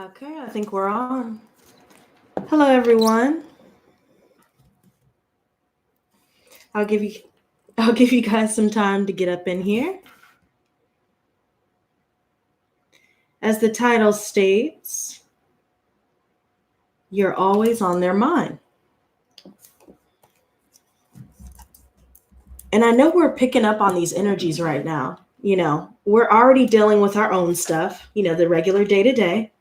Okay, I think we're on. Hello, everyone. I'll give you guys some time to get up in here. As the title states, you're always on their mind. And I know we're picking up on these energies right now. We're already dealing with our own stuff, the regular day-to-day.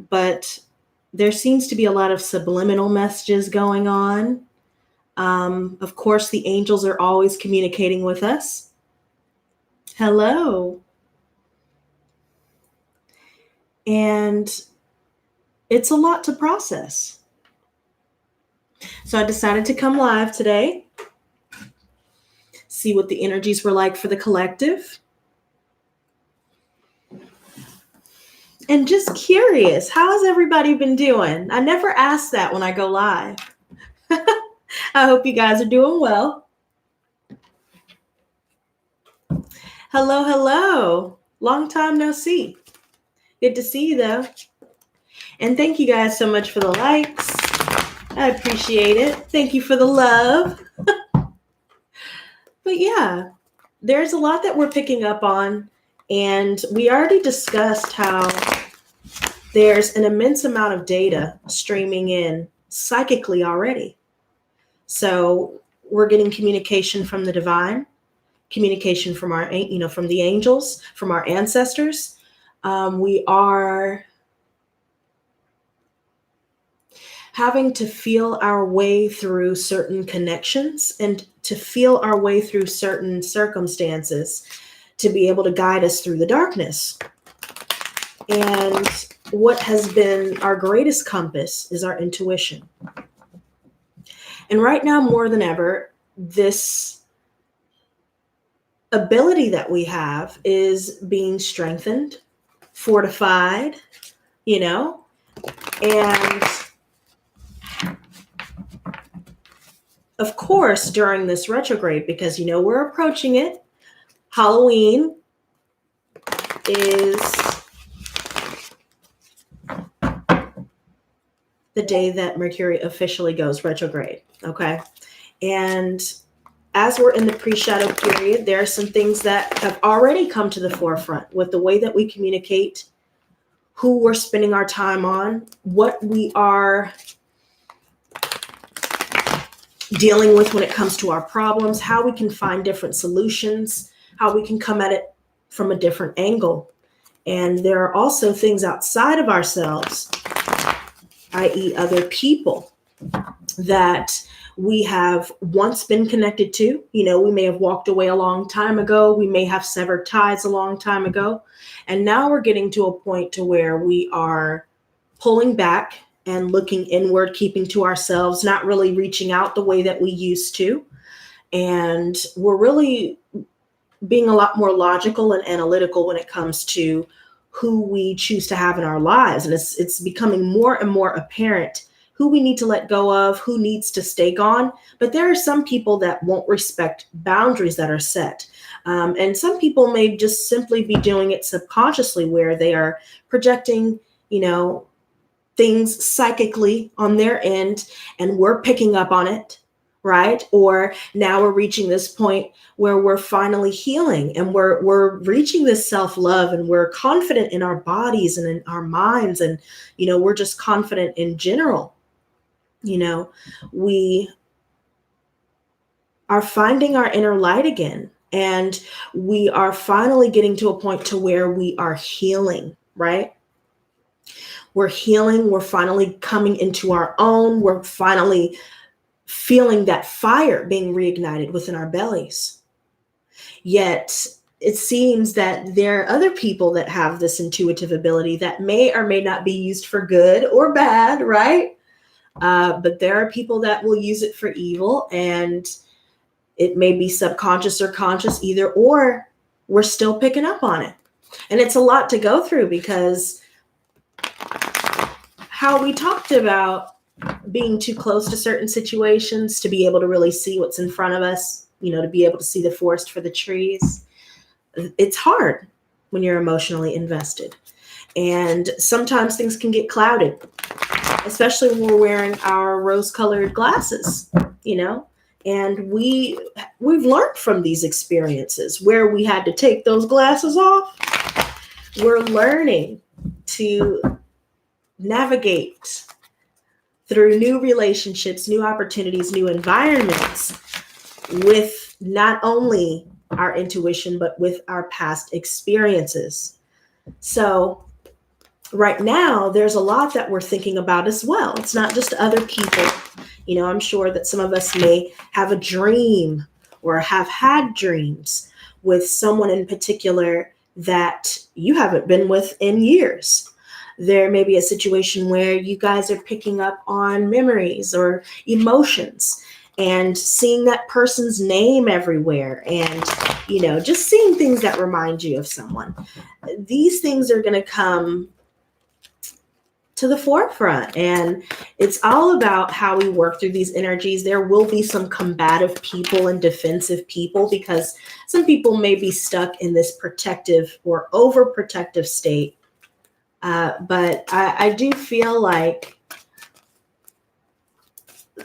But there seems to be a lot of subliminal messages going on. Of course, the angels are always communicating with us. Hello. And it's a lot to process. So I decided to come live today, see what the energies were like for the collective. And just curious, how has everybody been doing? I never ask that when I go live. I hope you guys are doing well. Hello, hello. Long time no see. Good to see you, though. And thank you guys so much for the likes. I appreciate it. Thank you for the love. But yeah, there's a lot that we're picking up on. And we already discussed how there's an immense amount of data streaming in psychically already. So we're getting communication from the divine, communication from from the angels, from our ancestors. We are having to feel our way through certain connections and to feel our way through certain circumstances to be able to guide us through the darkness. And what has been our greatest compass is our intuition. And right now, more than ever, this ability that we have is being strengthened, fortified, and of course, during this retrograde, because we're approaching it, Halloween is the day that Mercury officially goes retrograde, okay? And as we're in the pre-shadow period, there are some things that have already come to the forefront with the way that we communicate, who we're spending our time on, what we are dealing with when it comes to our problems, how we can find different solutions, how we can come at it from a different angle. And there are also things outside of ourselves, i.e. other people, that we have once been connected to. We may have walked away a long time ago. We may have severed ties a long time ago. And now we're getting to a point to where we are pulling back and looking inward, keeping to ourselves, not really reaching out the way that we used to. And we're really being a lot more logical and analytical when it comes to who we choose to have in our lives. And it's becoming more and more apparent who we need to let go of, who needs to stay gone. But there are some people that won't respect boundaries that are set. And some people may just simply be doing it subconsciously, where they are projecting, things psychically on their end, and we're picking up on it, right? Or now we're reaching this point where we're finally healing and we're reaching this self-love, and we're confident in our bodies and in our minds, and we're just confident in general. We are finding our inner light again, and we are finally getting to a point to where we are healing, right? We're healing. We're finally coming into our own. We're finally feeling that fire being reignited within our bellies. Yet it seems that there are other people that have this intuitive ability that may or may not be used for good or bad, right? But there are people that will use it for evil, and it may be subconscious or conscious, either or. We're still picking up on it. And it's a lot to go through, because how we talked about being too close to certain situations to be able to really see what's in front of us, to be able to see the forest for the trees. It's hard when you're emotionally invested. And sometimes things can get clouded, especially when we're wearing our rose-colored glasses, you know? And we've learned from these experiences where we had to take those glasses off. We're learning to navigate through new relationships, new opportunities, new environments with not only our intuition, but with our past experiences. So right now, there's a lot that we're thinking about as well. It's not just other people. You know, I'm sure that some of us may have a dream or have had dreams with someone in particular that you haven't been with in years. There may be a situation where you guys are picking up on memories or emotions and seeing that person's name everywhere and, you know, just seeing things that remind you of someone. These things are going to come to the forefront, and it's all about how we work through these energies. There will be some combative people and defensive people because some people may be stuck in this protective or overprotective state. But I do feel like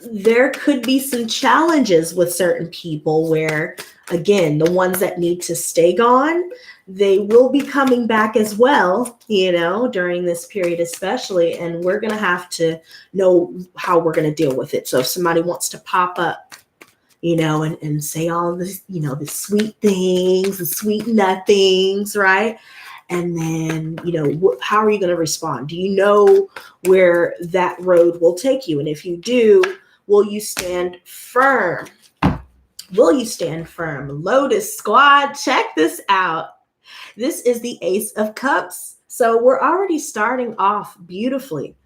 there could be some challenges with certain people where, again, the ones that need to stay gone, they will be coming back as well, you know, during this period especially, and we're going to have to know how we're going to deal with it. So if somebody wants to pop up, you know, and say all this, you know, the sweet things, the sweet nothings, right? And then, you know, how are you going to respond? Do you know where that road will take you? And if you do, will you stand firm? Will you stand firm? Lotus Squad, check this out. This is the Ace of Cups. So we're already starting off beautifully.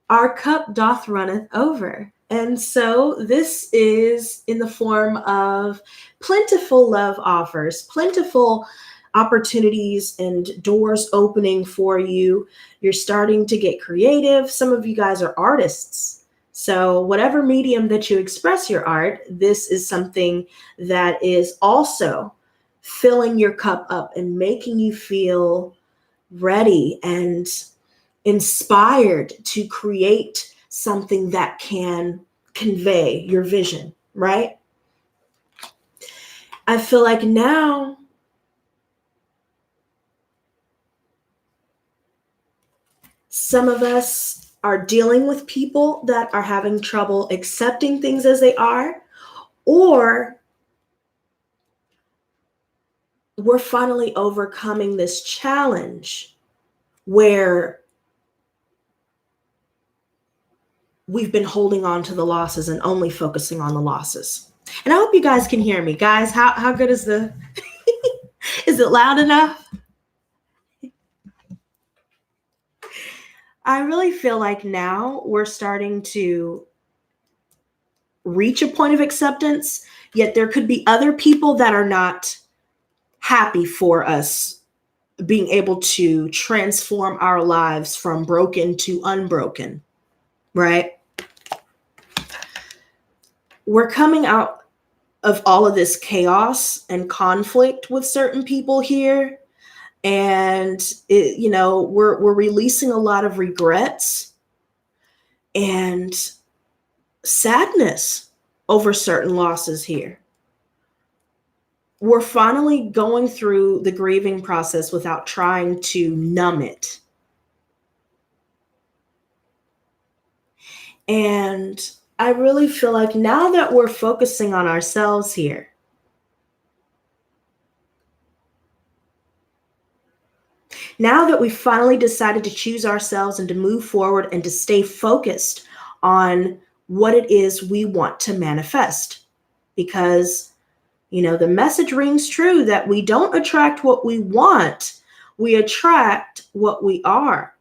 Our cup doth runneth over. And so this is in the form of plentiful love offers, plentiful opportunities and doors opening for you. You're starting to get creative. Some of you guys are artists. So whatever medium that you express your art, this is something that is also filling your cup up and making you feel ready and inspired to create something that can convey your vision, right? I feel like now some of us are dealing with people that are having trouble accepting things as they are, or we're finally overcoming this challenge where we've been holding on to the losses and only focusing on the losses. And I hope you guys can hear me. Guys, how good is the, is it loud enough? I really feel like now we're starting to reach a point of acceptance, yet there could be other people that are not happy for us being able to transform our lives from broken to unbroken, right? We're coming out of all of this chaos and conflict with certain people here. And, you know, we're releasing a lot of regrets and sadness over certain losses here. We're finally going through the grieving process without trying to numb it. And I really feel like now that we're focusing on ourselves here, now that we finally decided to choose ourselves and to move forward and to stay focused on what it is we want to manifest, because, you know, the message rings true that we don't attract what we want, we attract what we are.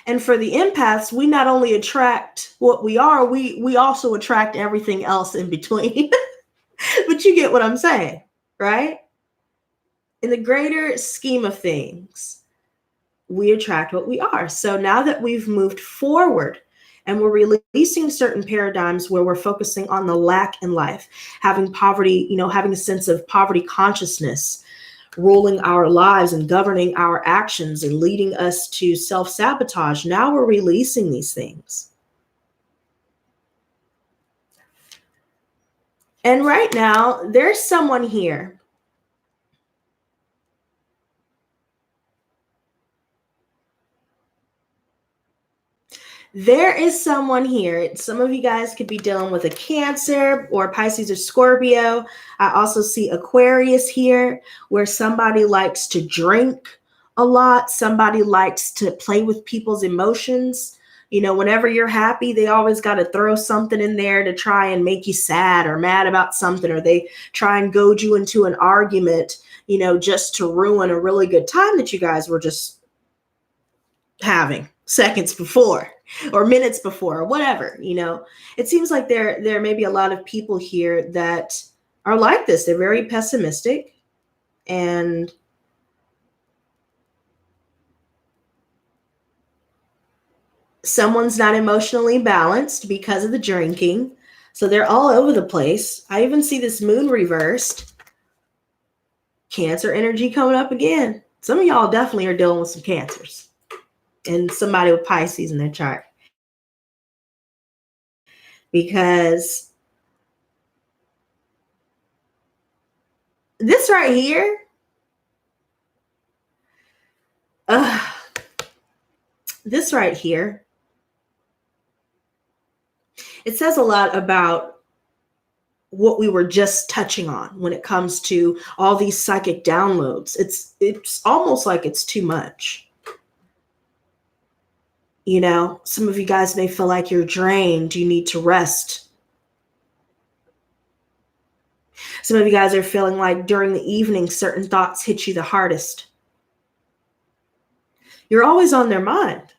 And for the empaths, we not only attract what we are, we also attract everything else in between. But you get what I'm saying, right? In the greater scheme of things, we attract what we are. So now that we've moved forward and we're releasing certain paradigms where we're focusing on the lack in life, having poverty, you know, having a sense of poverty consciousness, ruling our lives and governing our actions and leading us to self-sabotage. Now we're releasing these things. And right now, there's someone here. There is someone here. Some of you guys could be dealing with a Cancer or Pisces or Scorpio. I also see Aquarius here, where somebody likes to drink a lot. Somebody likes to play with people's emotions. You know, whenever you're happy, they always got to throw something in there to try and make you sad or mad about something, or they try and goad you into an argument, you know, just to ruin a really good time that you guys were just having seconds before or minutes before or whatever. You know, it seems like there may be a lot of people here that are like this. They're very pessimistic, and someone's not emotionally balanced because of the drinking. So they're all over the place. I even see this moon reversed. Cancer energy coming up again. Some of y'all definitely are dealing with some Cancers and somebody with Pisces in their chart. Because this right here, this right here, it says a lot about what we were just touching on when it comes to all these psychic downloads. It's almost like it's too much. You know, some of you guys may feel like you're drained. You need to rest. Some of you guys are feeling like during the evening, certain thoughts hit you the hardest. You're always on their mind.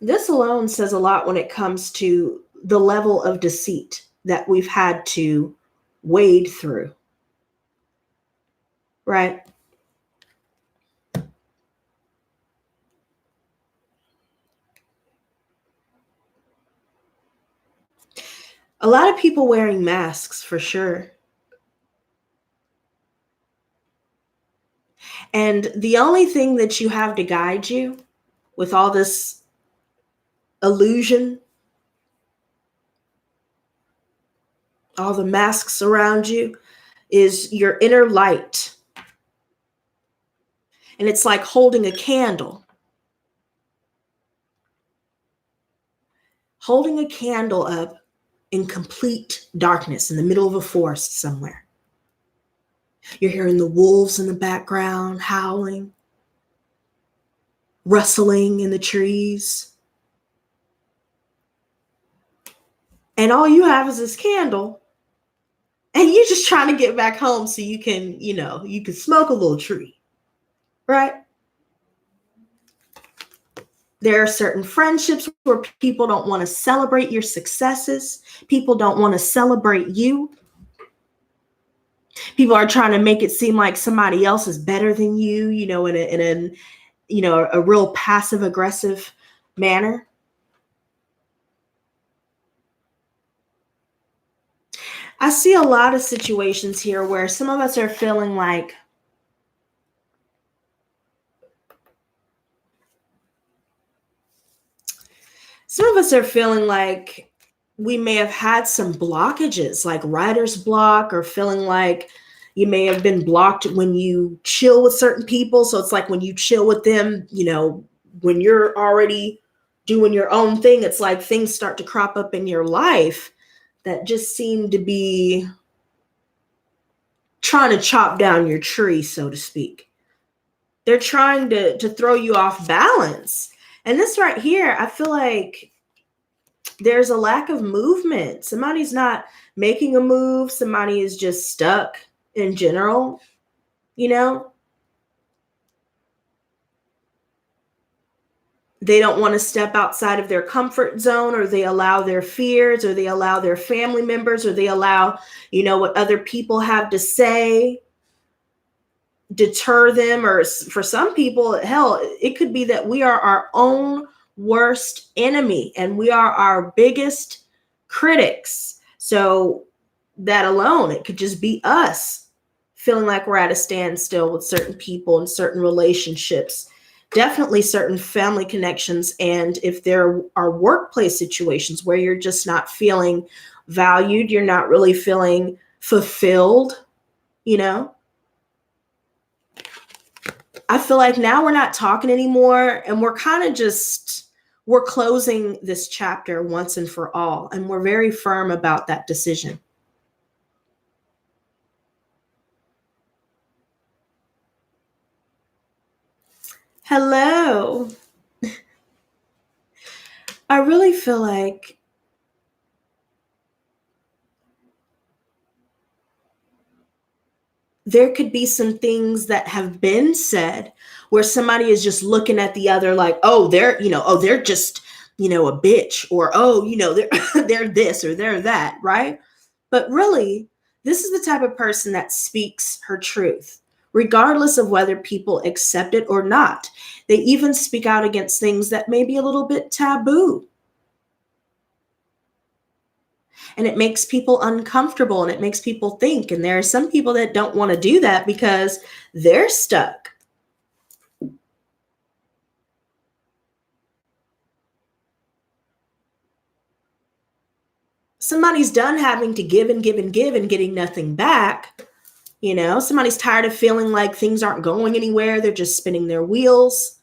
This alone says a lot when it comes to the level of deceit that we've had to wade through. Right? A lot of people wearing masks for sure. And the only thing that you have to guide you with all this illusion, all the masks around you, is your inner light. And it's like holding a candle. Holding a candle up in complete darkness in the middle of a forest somewhere. You're hearing the wolves in the background howling, rustling in the trees. And all you have is this candle, and you're just trying to get back home so you can, you know, you can smoke a little tree, right? There are certain friendships where people don't want to celebrate your successes. People don't want to celebrate you. People are trying to make it seem like somebody else is better than you, you know, in a you know, a real passive aggressive manner. I see a lot of situations here where some of us are feeling like we may have had some blockages, like writer's block, or feeling like you may have been blocked when you chill with certain people. So it's like when you chill with them, you know, when you're already doing your own thing, it's like things start to crop up in your life that just seem to be trying to chop down your tree, so to speak. They're trying to throw you off balance. And this right here, I feel like there's a lack of movement. Somebody's not making a move. Somebody is just stuck in general, you know? They don't want to step outside of their comfort zone, or they allow their fears, or they allow their family members, or they allow, you know, what other people have to say deter them. Or for some people, hell, it could be that we are our own worst enemy and we are our biggest critics. So that alone, it could just be us feeling like we're at a standstill with certain people and certain relationships, definitely certain family connections. And if there are workplace situations where you're just not feeling valued, you're not really feeling fulfilled, you know, I feel like now we're not talking anymore, and we're kind of just, we're closing this chapter once and for all. And we're very firm about that decision. Hello. I really feel like there could be some things that have been said where somebody is just looking at the other like, oh, they're, oh, they're just, a bitch, or, oh, they're, they're this or they're that, right? But really, this is the type of person that speaks her truth, regardless of whether people accept it or not. They even speak out against things that may be a little bit taboo. And it makes people uncomfortable, and it makes people think. And there are some people that don't want to do that because they're stuck. Somebody's done having to give and give and give and getting nothing back. Somebody's tired of feeling like things aren't going anywhere. They're just spinning their wheels.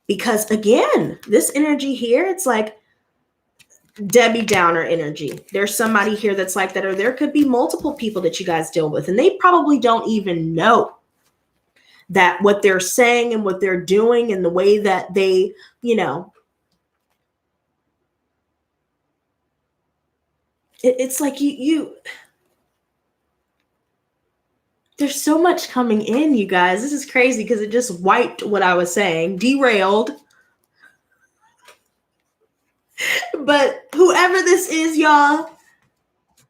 Because again, this energy here, it's like Debbie Downer energy. There's somebody here that's like that, or there could be multiple people that you guys deal with, and they probably don't even know that what they're saying and what they're doing and the way that they, it's like you there's so much coming in, you guys. This is crazy because it just wiped what I was saying, derailed. But whoever this is, y'all,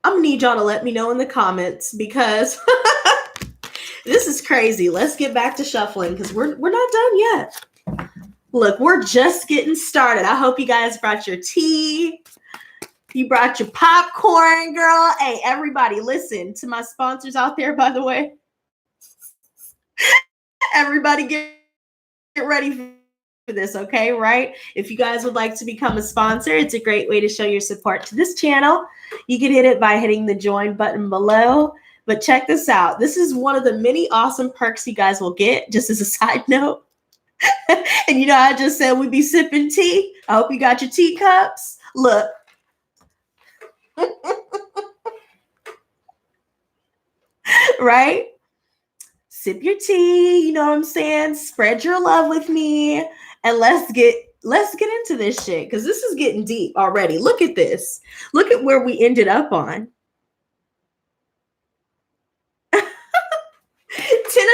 I'm gonna need y'all to let me know in the comments, because this is crazy. Let's get back to shuffling because we're not done yet. Look, we're just getting started. I hope you guys brought your tea. You brought your popcorn, girl. Hey, everybody, listen to my sponsors out there, by the way. Everybody get ready for this, okay? Right? If you guys would like to become a sponsor, it's a great way to show your support to this channel. You can hit it by hitting the join button below. But check this out. This is one of the many awesome perks you guys will get, just as a side note. And I just said we'd be sipping tea. I hope you got your teacups. Look. Right? Sip your tea, you know what I'm saying? Spread your love with me, and let's get into this shit, because this is getting deep already. Look at this. Look at where we ended up on. Ten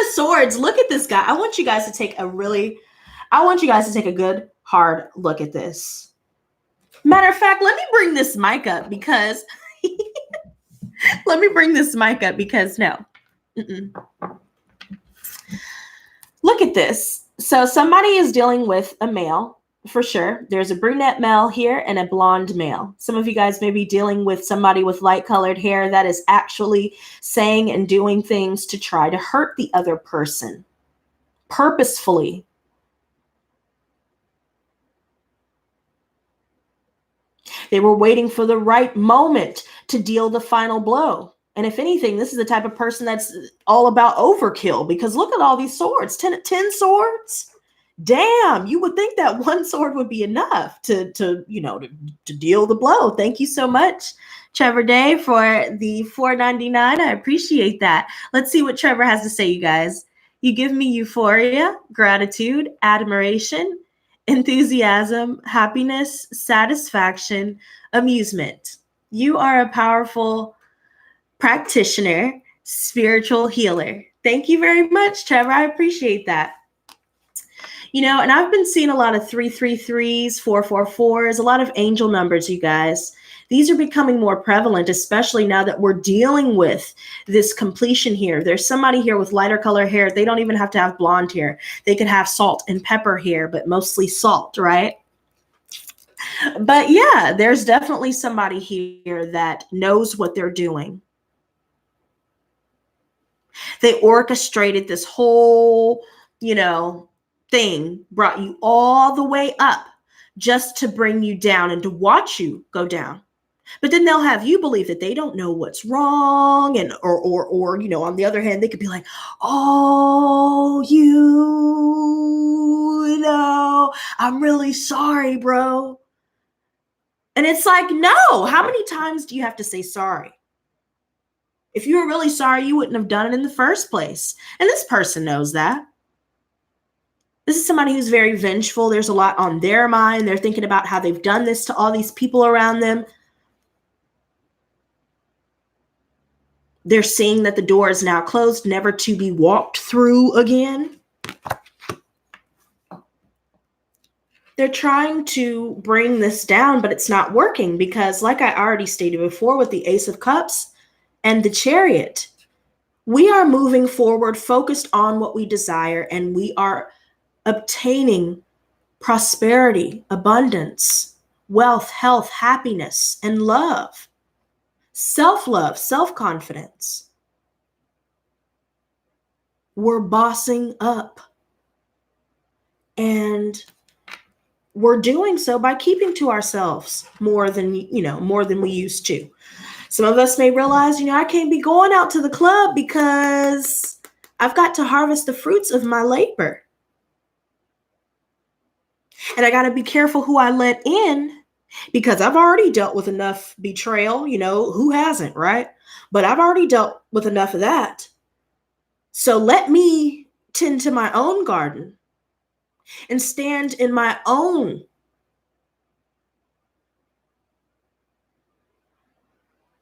of Swords. Look at this guy. I want you guys to take a good hard look at this. Matter of fact, let me bring this mic up because no. Look at this. So somebody is dealing with a male, for sure. There's a brunette male here and a blonde male. Some of you guys may be dealing with somebody with light colored hair that is actually saying and doing things to try to hurt the other person purposefully. They were waiting for the right moment to deal the final blow. And if anything, this is the type of person that's all about overkill, because look at all these swords, 10 swords. Damn, you would think that one sword would be enough to deal the blow. Thank you so much, Trevor Day, for the $4.99. I appreciate that. Let's see what Trevor has to say, you guys. You give me euphoria, gratitude, admiration, enthusiasm, happiness, satisfaction, amusement. You are a powerful practitioner, spiritual healer. Thank you very much, Trevor. I appreciate that. And I've been seeing a lot of 333s, 444s, a lot of angel numbers, you guys. These are becoming more prevalent, especially now that we're dealing with this completion here. There's somebody here with lighter color hair. They don't even have to have blonde hair. They could have salt and pepper hair, but mostly salt, right? But yeah, there's definitely somebody here that knows what they're doing. They orchestrated this whole, thing, brought you all the way up just to bring you down and to watch you go down. But then they'll have you believe that they don't know what's wrong, and or on the other hand, they could be like, "Oh, I'm really sorry, bro." And it's like, no, how many times do you have to say sorry? If you were really sorry, you wouldn't have done it in the first place. And this person knows that. This is somebody who's very vengeful. There's a lot on their mind. They're thinking about how they've done this to all these people around them. They're seeing that the door is now closed, never to be walked through again. They're trying to bring this down, but it's not working because, like I already stated before with the Ace of Cups and the Chariot, we are moving forward, focused on what we desire, and we are obtaining prosperity, abundance, wealth, health, happiness, and love, self-love, self-confidence. We're bossing up. And we're doing so by keeping to ourselves more than we used to. Some of us may realize, I can't be going out to the club because I've got to harvest the fruits of my labor. And I got to be careful who I let in because I've already dealt with enough betrayal, who hasn't, right? But I've already dealt with enough of that. So let me tend to my own garden and stand in my own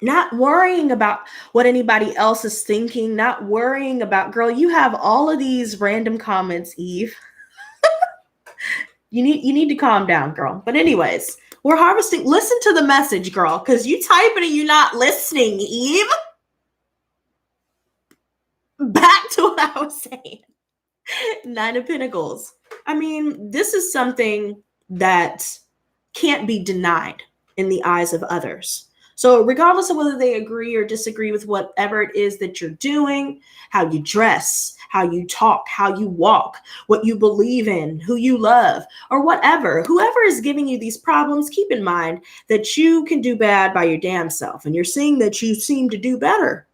not worrying about what anybody else is thinking, not worrying about, girl, you have all of these random comments, Eve. You need to calm down, girl. But anyways, we're harvesting. Listen to the message, girl, because you typing and you're not listening, Eve. Back to what I was saying. Nine of Pentacles. I mean, this is something that can't be denied in the eyes of others. So regardless of whether they agree or disagree with whatever it is that you're doing, how you dress, how you talk, how you walk, what you believe in, who you love, or whatever, whoever is giving you these problems, keep in mind that you can do bad by your damn self. And you're seeing that you seem to do better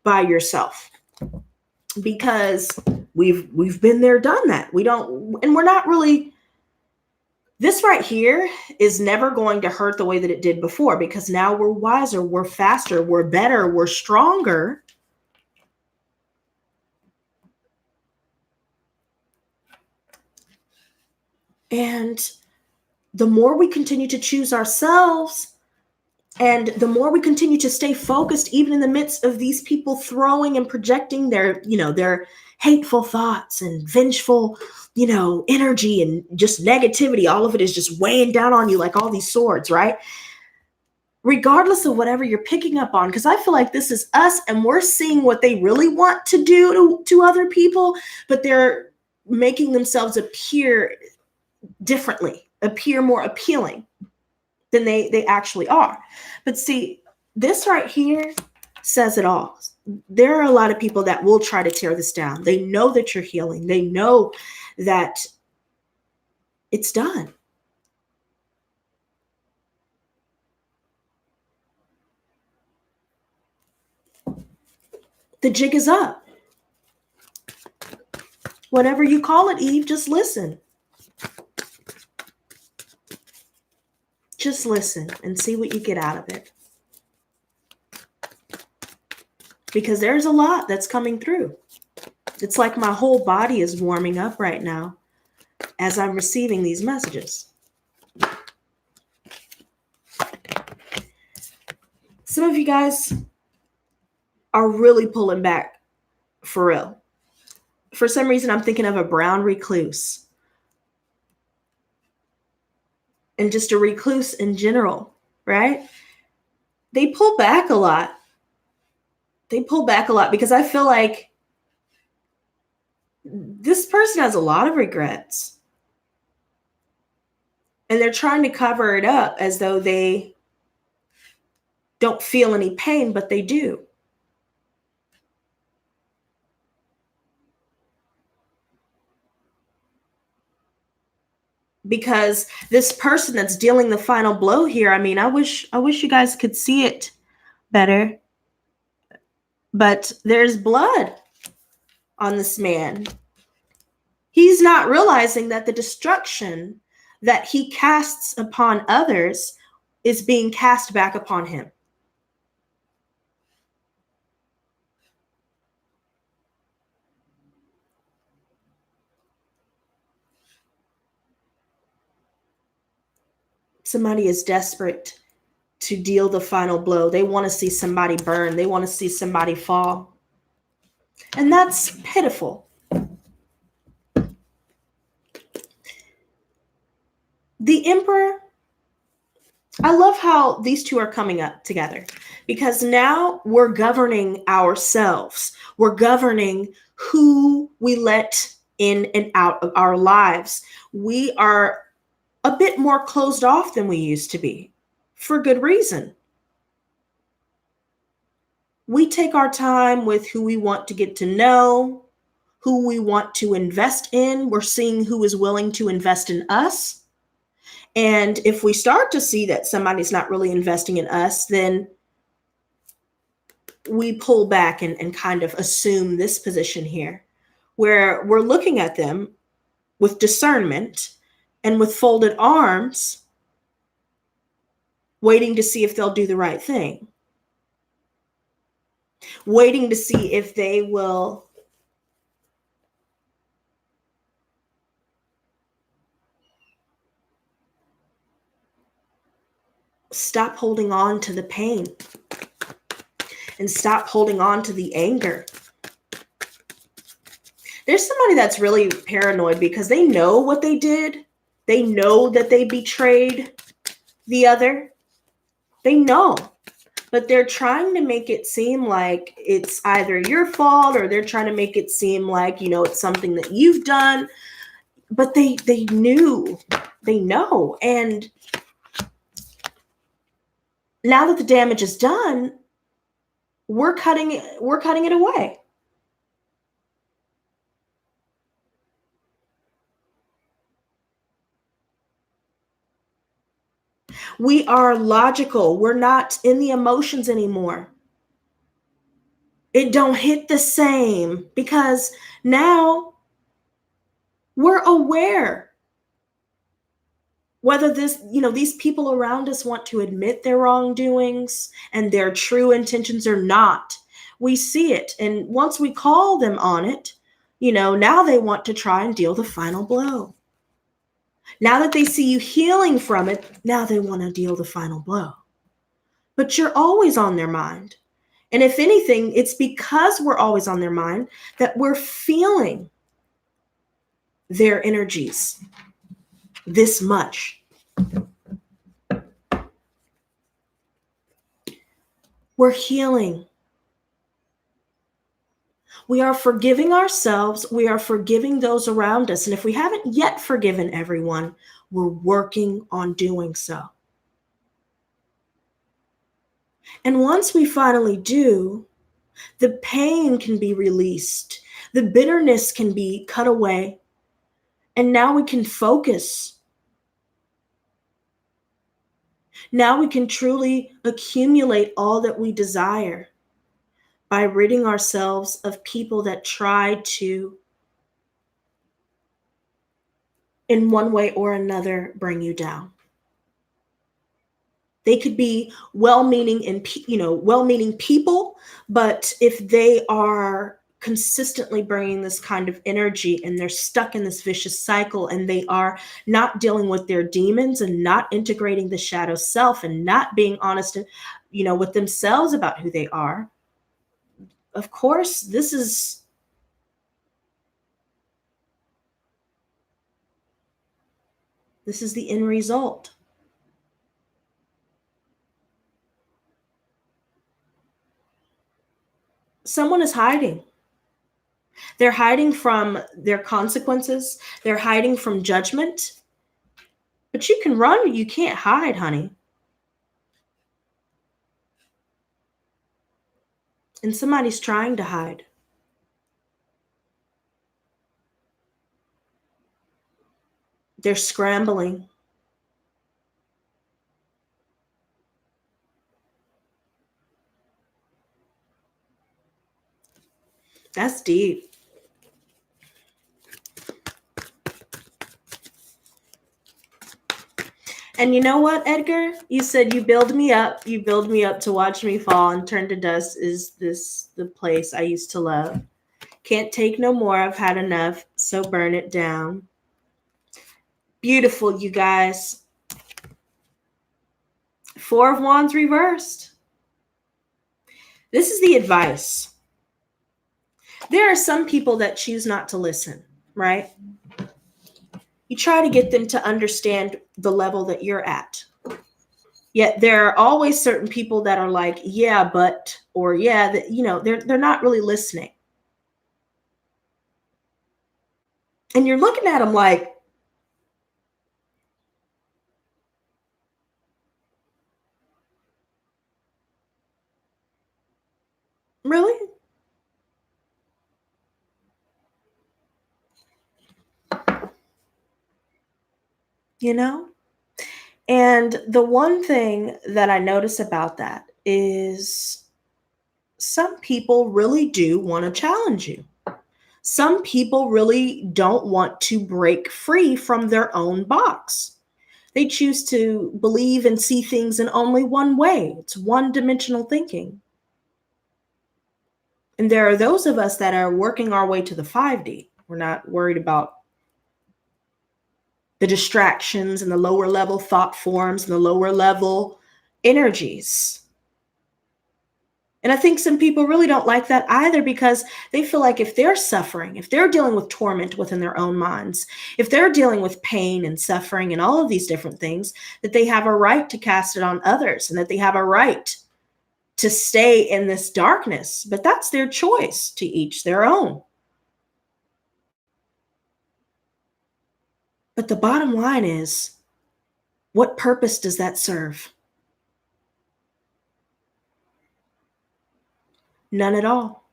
by yourself because we've been there, done that. We're not really. This right here is never going to hurt the way that it did before because now we're wiser, we're faster, we're better, we're stronger. And the more we continue to choose ourselves and the more we continue to stay focused, even in the midst of these people throwing and projecting their hateful thoughts and vengeful energy and just negativity, all of it is just weighing down on you like all these swords, right? Regardless of whatever you're picking up on, because I feel like this is us and we're seeing what they really want to do to other people, but they're making themselves appear differently, appear more appealing than they actually are. But see, this right here says it all. There are a lot of people that will try to tear this down. They know that you're healing. They know that it's done. The jig is up. Whatever you call it, Eve, just listen. Just listen and see what you get out of it. Because there's a lot that's coming through. It's like my whole body is warming up right now as I'm receiving these messages. Some of you guys are really pulling back for real. For some reason, I'm thinking of a brown recluse. And just a recluse in general, right? They pull back a lot. They pull back a lot because I feel like this person has a lot of regrets. And they're trying to cover it up as though they don't feel any pain, but they do. Because this person that's dealing the final blow here, I mean, I wish you guys could see it better. But there's blood on this man. He's not realizing that the destruction that he casts upon others is being cast back upon him. Somebody is desperate to deal the final blow. They want to see somebody burn. They want to see somebody fall. And that's pitiful. The Emperor, I love how these two are coming up together, because now we're governing ourselves. We're governing who we let in and out of our lives. We are a bit more closed off than we used to be, for good reason. We take our time with who we want to get to know, who we want to invest in. We're seeing who is willing to invest in us. And if we start to see that somebody's not really investing in us, then we pull back and kind of assume this position here, where we're looking at them with discernment and with folded arms, waiting to see if they'll do the right thing, waiting to see if they will stop holding on to the pain and stop holding on to the anger. There's somebody that's really paranoid because they know what they did. They know that they betrayed the other. They know, but they're trying to make it seem like it's either your fault, or they're trying to make it seem like, it's something that you've done. But they know. And now that the damage is done, we're cutting it away. We are logical. We're not in the emotions anymore. It don't hit the same because now we're aware whether these people around us want to admit their wrongdoings and their true intentions or not. We see it. And once we call them on it, now they want to try and deal the final blow. Now that they see you healing from it, now they want to deal the final blow. But you're always on their mind. And if anything, it's because we're always on their mind that we're feeling their energies this much. We're healing. We are forgiving ourselves. We are forgiving those around us. And if we haven't yet forgiven everyone, we're working on doing so. And once we finally do, the pain can be released. The bitterness can be cut away. And now we can focus. Now we can truly accumulate all that we desire by ridding ourselves of people that try to, in one way or another, bring you down. They could be well-meaning people, but if they are consistently bringing this kind of energy and they're stuck in this vicious cycle and they are not dealing with their demons and not integrating the shadow self and not being honest, with themselves about who they are, of course, this is the end result. Someone is hiding. They're hiding from their consequences. They're hiding from judgment. But you can run, but you can't hide, honey. And somebody's trying to hide. They're scrambling. That's deep. And you know what, Edgar? You said you build me up. You build me up to watch me fall and turn to dust. Is this the place I used to love? Can't take no more. I've had enough. So burn it down. Beautiful, you guys. Four of Wands reversed. This is the advice. There are some people that choose not to listen, right? You try to get them to understand the level that you're at. Yet there are always certain people that are like, yeah, but, or yeah, that, you know, they're not really listening. And you're looking at them like, really? You know? And the one thing that I notice about that is some people really do want to challenge you. Some people really don't want to break free from their own box. They choose to believe and see things in only one way. It's one-dimensional thinking. And there are those of us that are working our way to the 5D. We're not worried about the distractions and the lower level thought forms and the lower level energies. And I think some people really don't like that either, because they feel like if they're suffering, if they're dealing with torment within their own minds, if they're dealing with pain and suffering and all of these different things, that they have a right to cast it on others and that they have a right to stay in this darkness. But that's their choice, to each their own. But the bottom line is, what purpose does that serve? None at all.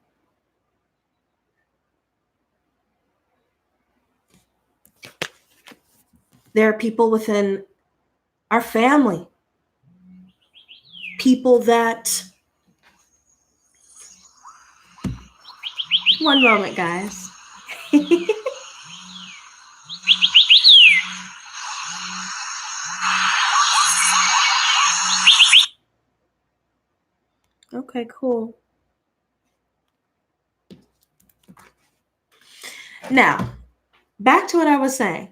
There are people within our family, people that, one moment, guys. Okay, cool. Now, back to what I was saying.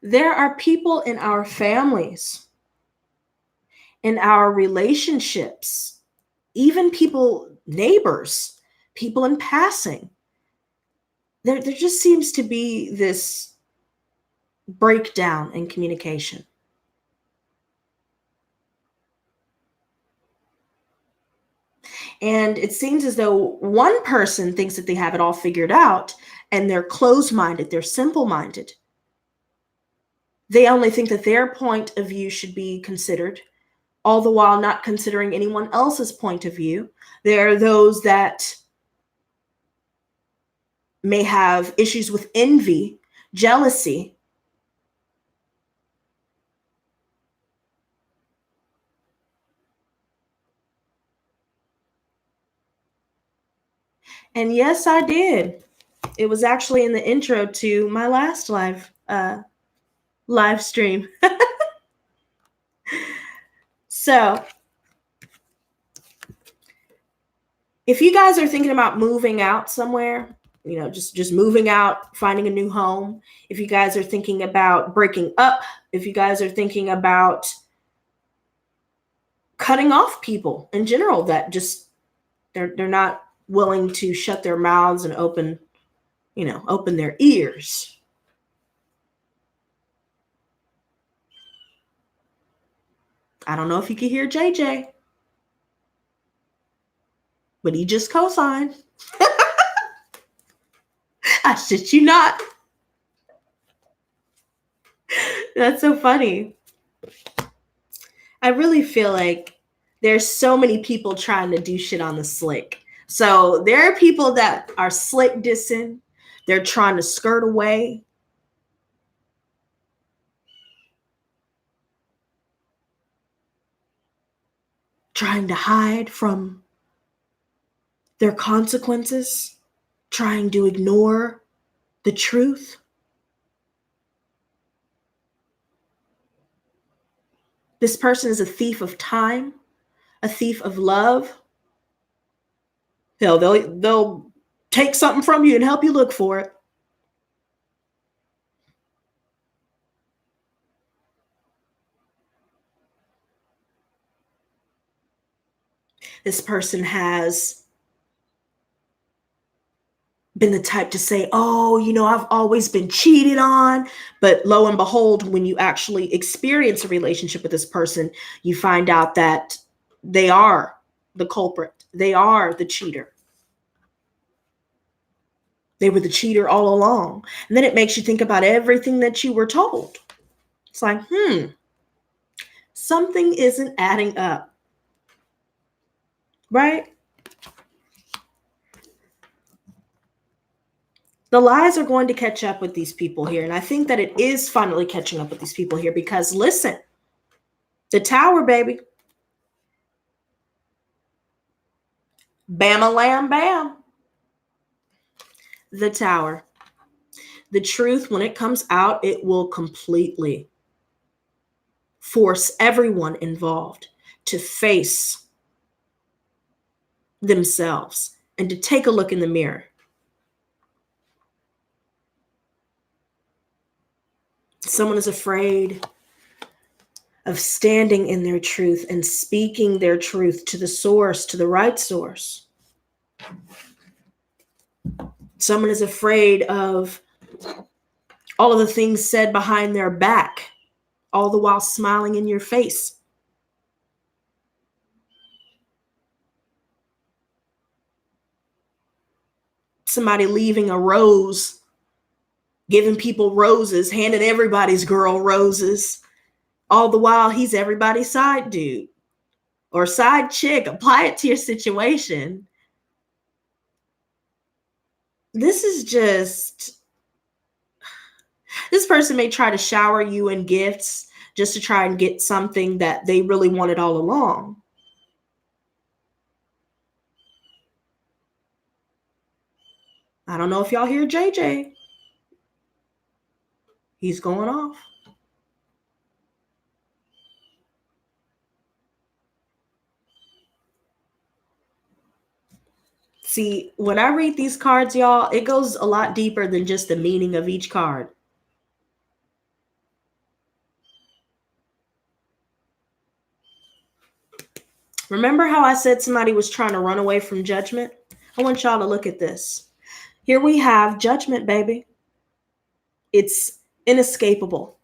There are people in our families, in our relationships, even people, neighbors, people in passing. There just seems to be this breakdown in communication. And it seems as though one person thinks that they have it all figured out, and they're closed-minded, they're simple-minded. They only think that their point of view should be considered, all the while not considering anyone else's point of view. There are those that may have issues with envy, jealousy. And yes, I did. It was actually in the intro to my last live stream. So, if you guys are thinking about moving out somewhere, you know, just moving out, finding a new home, if you guys are thinking about breaking up, if you guys are thinking about cutting off people in general that just they're not willing to shut their mouths and open their ears. I don't know if you can hear JJ, but he just co-signed. I shit you not. That's so funny. I really feel like there's so many people trying to do shit on the slick. So there are people that are slick dissing. They're trying to skirt away. Trying to hide from their consequences. Trying to ignore the truth. This person is a thief of time, a thief of love. Hell, they'll take something from you and help you look for it. This person has been the type to say, oh, I've always been cheated on. But lo and behold, when you actually experience a relationship with this person, you find out that they are the culprit. They are the cheater. They were the cheater all along. And then it makes you think about everything that you were told. It's like, something isn't adding up. Right? The lies are going to catch up with these people here. And I think that it is finally catching up with these people here because listen, the tower, baby. Bam-a lam bam. The tower. The truth, when it comes out, it will completely force everyone involved to face themselves and to take a look in the mirror. Someone is afraid of standing in their truth and speaking their truth to the source, to the right source. Someone is afraid of all of the things said behind their back, all the while smiling in your face. Somebody leaving a rose, giving people roses, handing everybody's girl roses, all the while he's everybody's side dude or side chick. Apply it to your situation. This person may try to shower you in gifts just to try and get something that they really wanted all along. I don't know if y'all hear JJ. He's going off. See, when I read these cards, y'all, it goes a lot deeper than just the meaning of each card. Remember how I said somebody was trying to run away from judgment? I want y'all to look at this. Here we have judgment, baby. It's inescapable.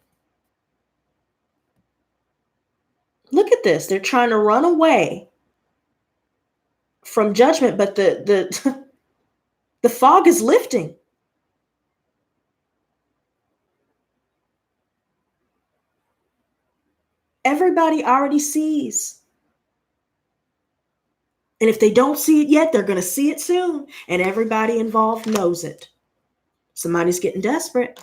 Look at this. They're trying to run away from judgment, but the the fog is lifting. Everybody already sees. And if they don't see it yet, they're going to see it soon. And everybody involved knows it. Somebody's getting desperate.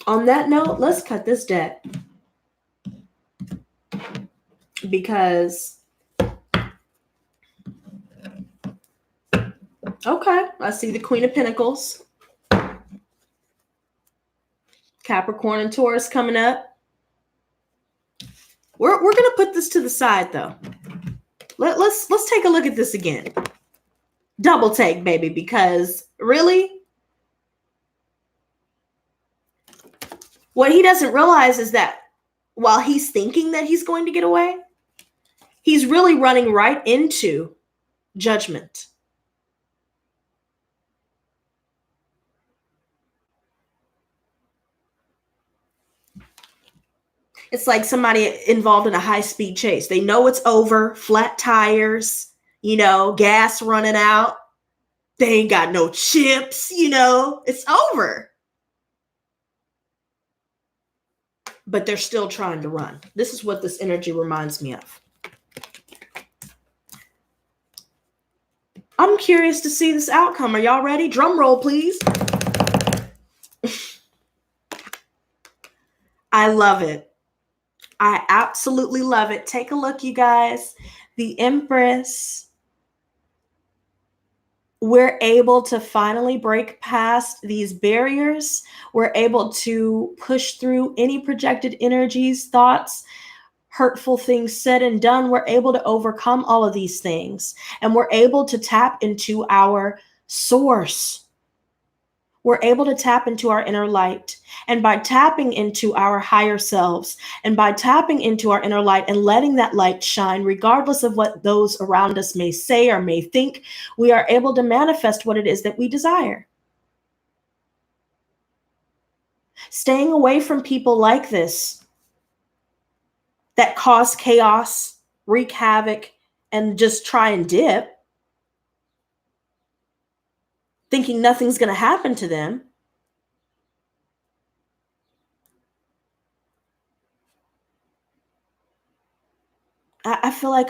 On that note, let's cut this deck. Because, okay, I see the Queen of Pentacles. Capricorn and Taurus coming up. We're going to put this to the side, though. Let's take a look at this again. Double take, baby, because really, what he doesn't realize is that while he's thinking that he's going to get away, he's really running right into judgment. It's like somebody involved in a high-speed chase. They know it's over, flat tires, gas running out. They ain't got no chips, it's over. But they're still trying to run. This is what this energy reminds me of. I'm curious to see this outcome. Are y'all ready? Drum roll, please. I love it. I absolutely love it. Take a look, you guys. The Empress. We're able to finally break past these barriers. We're able to push through any projected energies, thoughts, hurtful things said and done. We're able to overcome all of these things. And we're able to tap into our source. We're able to tap into our inner light. And by tapping into our higher selves, and by tapping into our inner light and letting that light shine, regardless of what those around us may say or may think, we are able to manifest what it is that we desire. Staying away from people like this that cause chaos, wreak havoc, and just try and dip, thinking nothing's going to happen to them. I feel like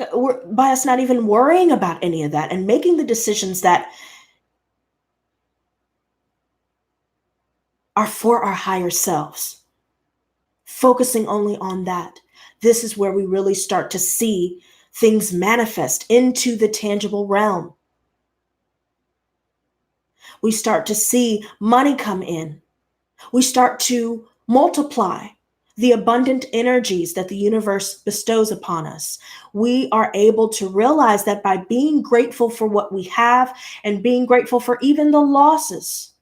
by us not even worrying about any of that and making the decisions that are for our higher selves, focusing only on that. This is where we really start to see things manifest into the tangible realm. We start to see money come in. We start to multiply the abundant energies that the universe bestows upon us. We are able to realize that by being grateful for what we have and being grateful for even the losses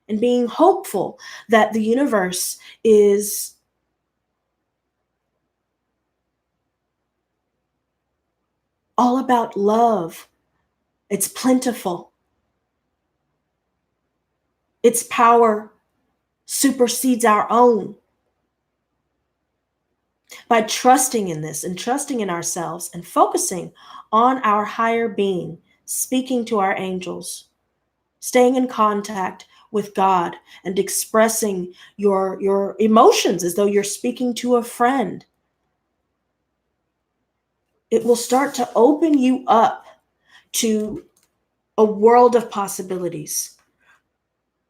and being hopeful that the universe is all about love. It's plentiful. Its power supersedes our own. By trusting in this and trusting in ourselves and focusing on our higher being, speaking to our angels, staying in contact with God and expressing your emotions as though you're speaking to a friend, it will start to open you up to a world of possibilities.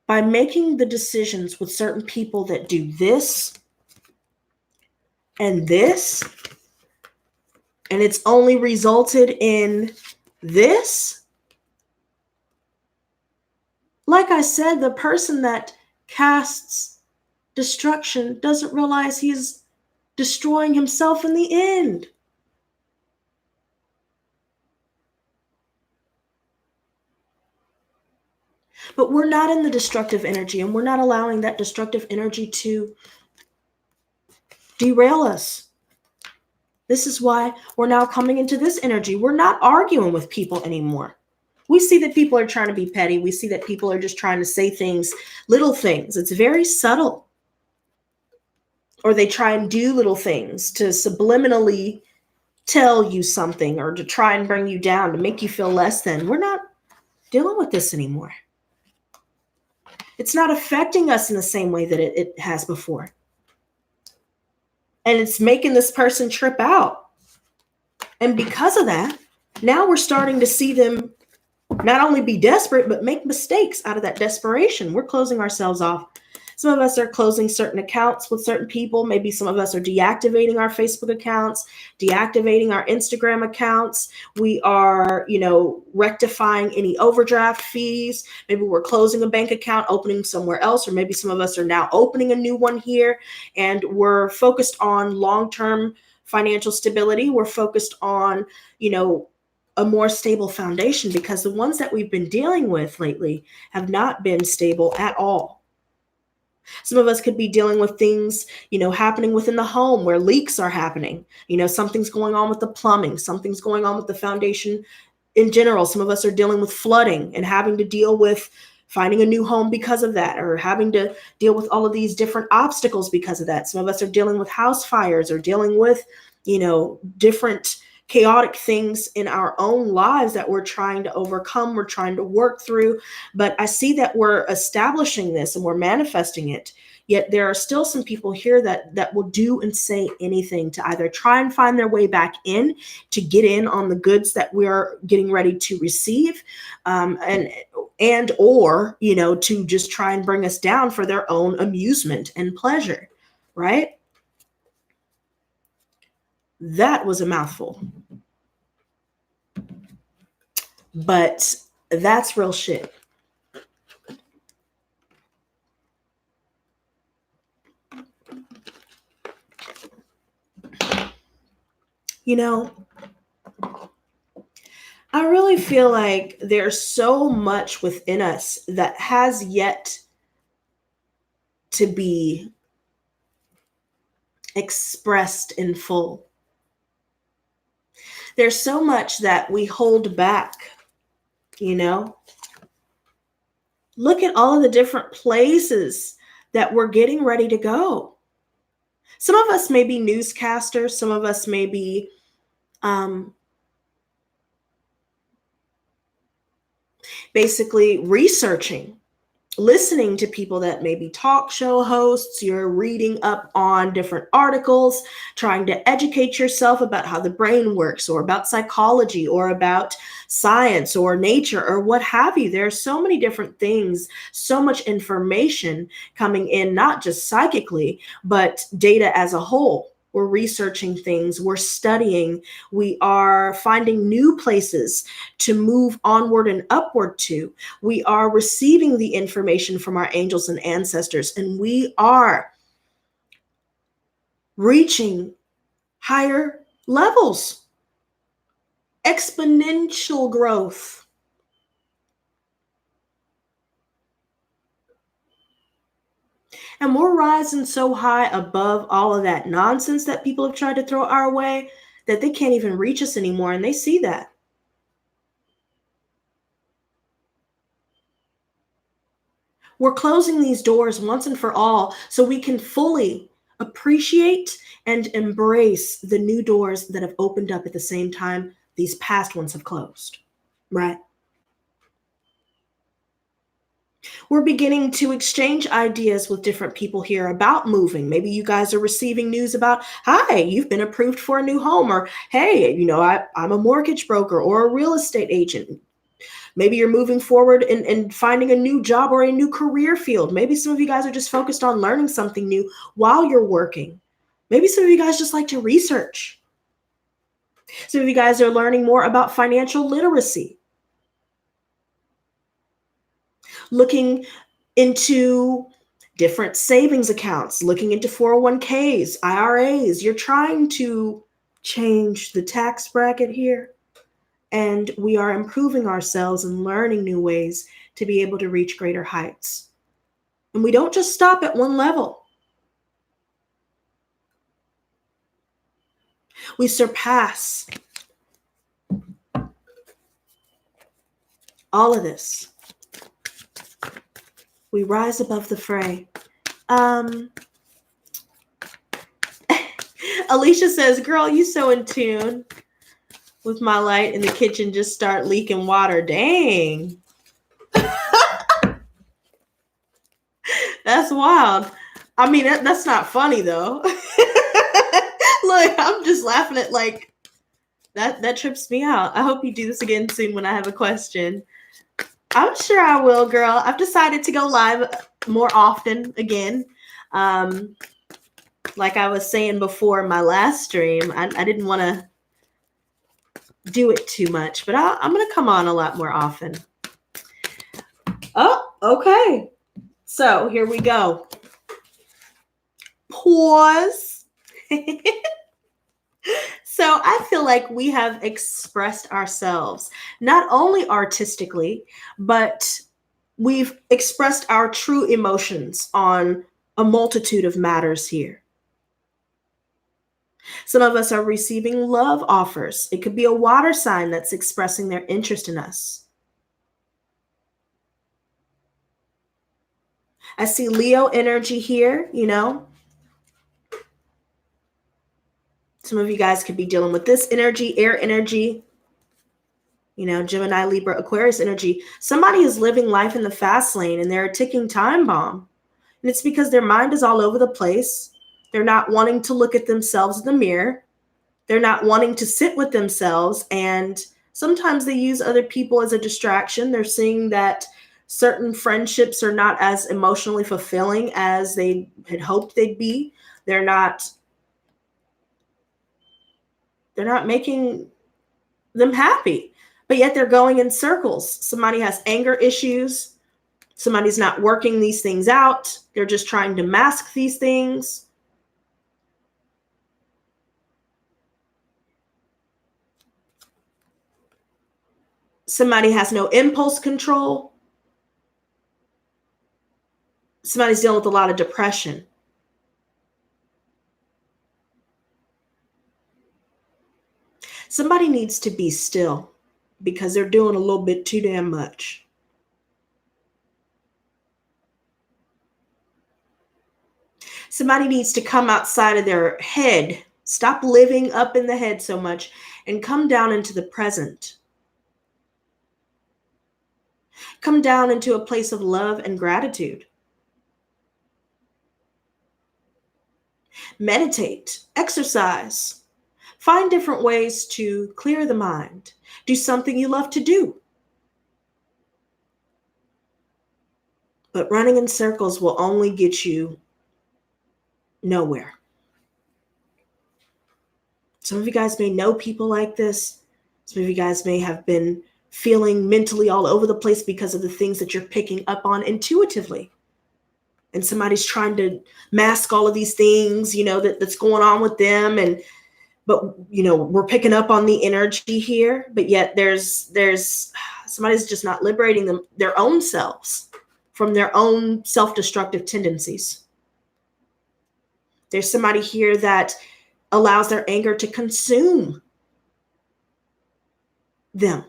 By making the decisions with certain people that do this and this, and it's only resulted in this. Like I said, the person that casts destruction doesn't realize he's destroying himself in the end. But we're not in the destructive energy, and we're not allowing that destructive energy to derail us. This is why we're now coming into this energy. We're not arguing with people anymore. We see that people are trying to be petty. We see that people are just trying to say things, little things. It's very subtle. Or they try and do little things to subliminally tell you something or to try and bring you down, to make you feel less than. We're not dealing with this anymore. It's not affecting us in the same way that it has before. And it's making this person trip out. And because of that, now we're starting to see them not only be desperate, but make mistakes out of that desperation. We're closing ourselves off. Some of us are closing certain accounts with certain people. Maybe some of us are deactivating our Facebook accounts, deactivating our Instagram accounts. We are, rectifying any overdraft fees. Maybe we're closing a bank account, opening somewhere else, or maybe some of us are now opening a new one here, and we're focused on long-term financial stability. We're focused on, a more stable foundation, because the ones that we've been dealing with lately have not been stable at all. Some of us could be dealing with things, happening within the home where leaks are happening. Something's going on with the plumbing. Something's going on with the foundation in general. Some of us are dealing with flooding and having to deal with finding a new home because of that, or having to deal with all of these different obstacles because of that. Some of us are dealing with house fires or dealing with, different chaotic things in our own lives that we're trying to overcome, we're trying to work through. But I see that we're establishing this and we're manifesting it. Yet there are still some people here that will do and say anything to either try and find their way back in, to get in on the goods that we are getting ready to receive, and or, to just try and bring us down for their own amusement and pleasure, right? That was a mouthful. But that's real shit. I really feel like there's so much within us that has yet to be expressed in full. There's so much that we hold back, Look at all of the different places that we're getting ready to go. Some of us may be newscasters, some of us may be basically researching, listening to people that may be talk show hosts. You're reading up on different articles, trying to educate yourself about how the brain works, or about psychology, or about science, or nature, or what have you. There are so many different things, so much information coming in, not just psychically, but data as a whole. We're researching things, we're studying, we are finding new places to move onward and upward to. We are receiving the information from our angels and ancestors, and we are reaching higher levels, exponential growth. And we're rising so high above all of that nonsense that people have tried to throw our way that they can't even reach us anymore, and they see that. We're closing these doors once and for all so we can fully appreciate and embrace the new doors that have opened up at the same time these past ones have closed, right? We're beginning to exchange ideas with different people here about moving. Maybe you guys are receiving news about, hi, you've been approved for a new home, or hey, I'm a mortgage broker or a real estate agent. Maybe you're moving forward and finding a new job or a new career field. Maybe some of you guys are just focused on learning something new while you're working. Maybe some of you guys just like to research. Some of you guys are learning more about financial literacy, looking into different savings accounts, looking into 401ks, IRAs. You're trying to change the tax bracket here. And we are improving ourselves and learning new ways to be able to reach greater heights. And we don't just stop at one level. We surpass all of this. We rise above the fray. Alicia says, girl, you so in tune with my light in the kitchen just start leaking water. Dang. That's wild. I mean, that's not funny though. Look, I'm just laughing at like that trips me out. I hope you do this again soon when I have a question. I'm sure I will, girl. I've decided to go live more often again. Like I was saying before my last stream, I didn't want to do it too much, but I'm going to come on a lot more often. Oh, okay. So here we go. Pause. So I feel like we have expressed ourselves, not only artistically, but we've expressed our true emotions on a multitude of matters here. Some of us are receiving love offers. It could be a water sign that's expressing their interest in us. I see Leo energy here, Some of you guys could be dealing with this energy, air energy, Gemini, Libra, Aquarius energy. Somebody is living life in the fast lane and they're a ticking time bomb. And it's because their mind is all over the place. They're not wanting to look at themselves in the mirror. They're not wanting to sit with themselves. And sometimes they use other people as a distraction. They're seeing that certain friendships are not as emotionally fulfilling as they had hoped they'd be. They're not making them happy, but yet they're going in circles. Somebody has anger issues. Somebody's not working these things out. They're just trying to mask these things. Somebody has no impulse control. Somebody's dealing with a lot of depression. Somebody needs to be still because they're doing a little bit too damn much. Somebody needs to come outside of their head, stop living up in the head so much, and come down into the present. Come down into a place of love and gratitude. Meditate, exercise, find different ways to clear the mind. Do something you love to do. But running in circles will only get you nowhere. Some of you guys may know people like this. Some of you guys may have been feeling mentally all over the place because of the things that you're picking up on intuitively. And somebody's trying to mask all of these things, that's going on with them. But we're picking up on the energy here, but yet there's somebody's just not liberating their own selves from their own self-destructive tendencies. There's somebody here that allows their anger to consume them.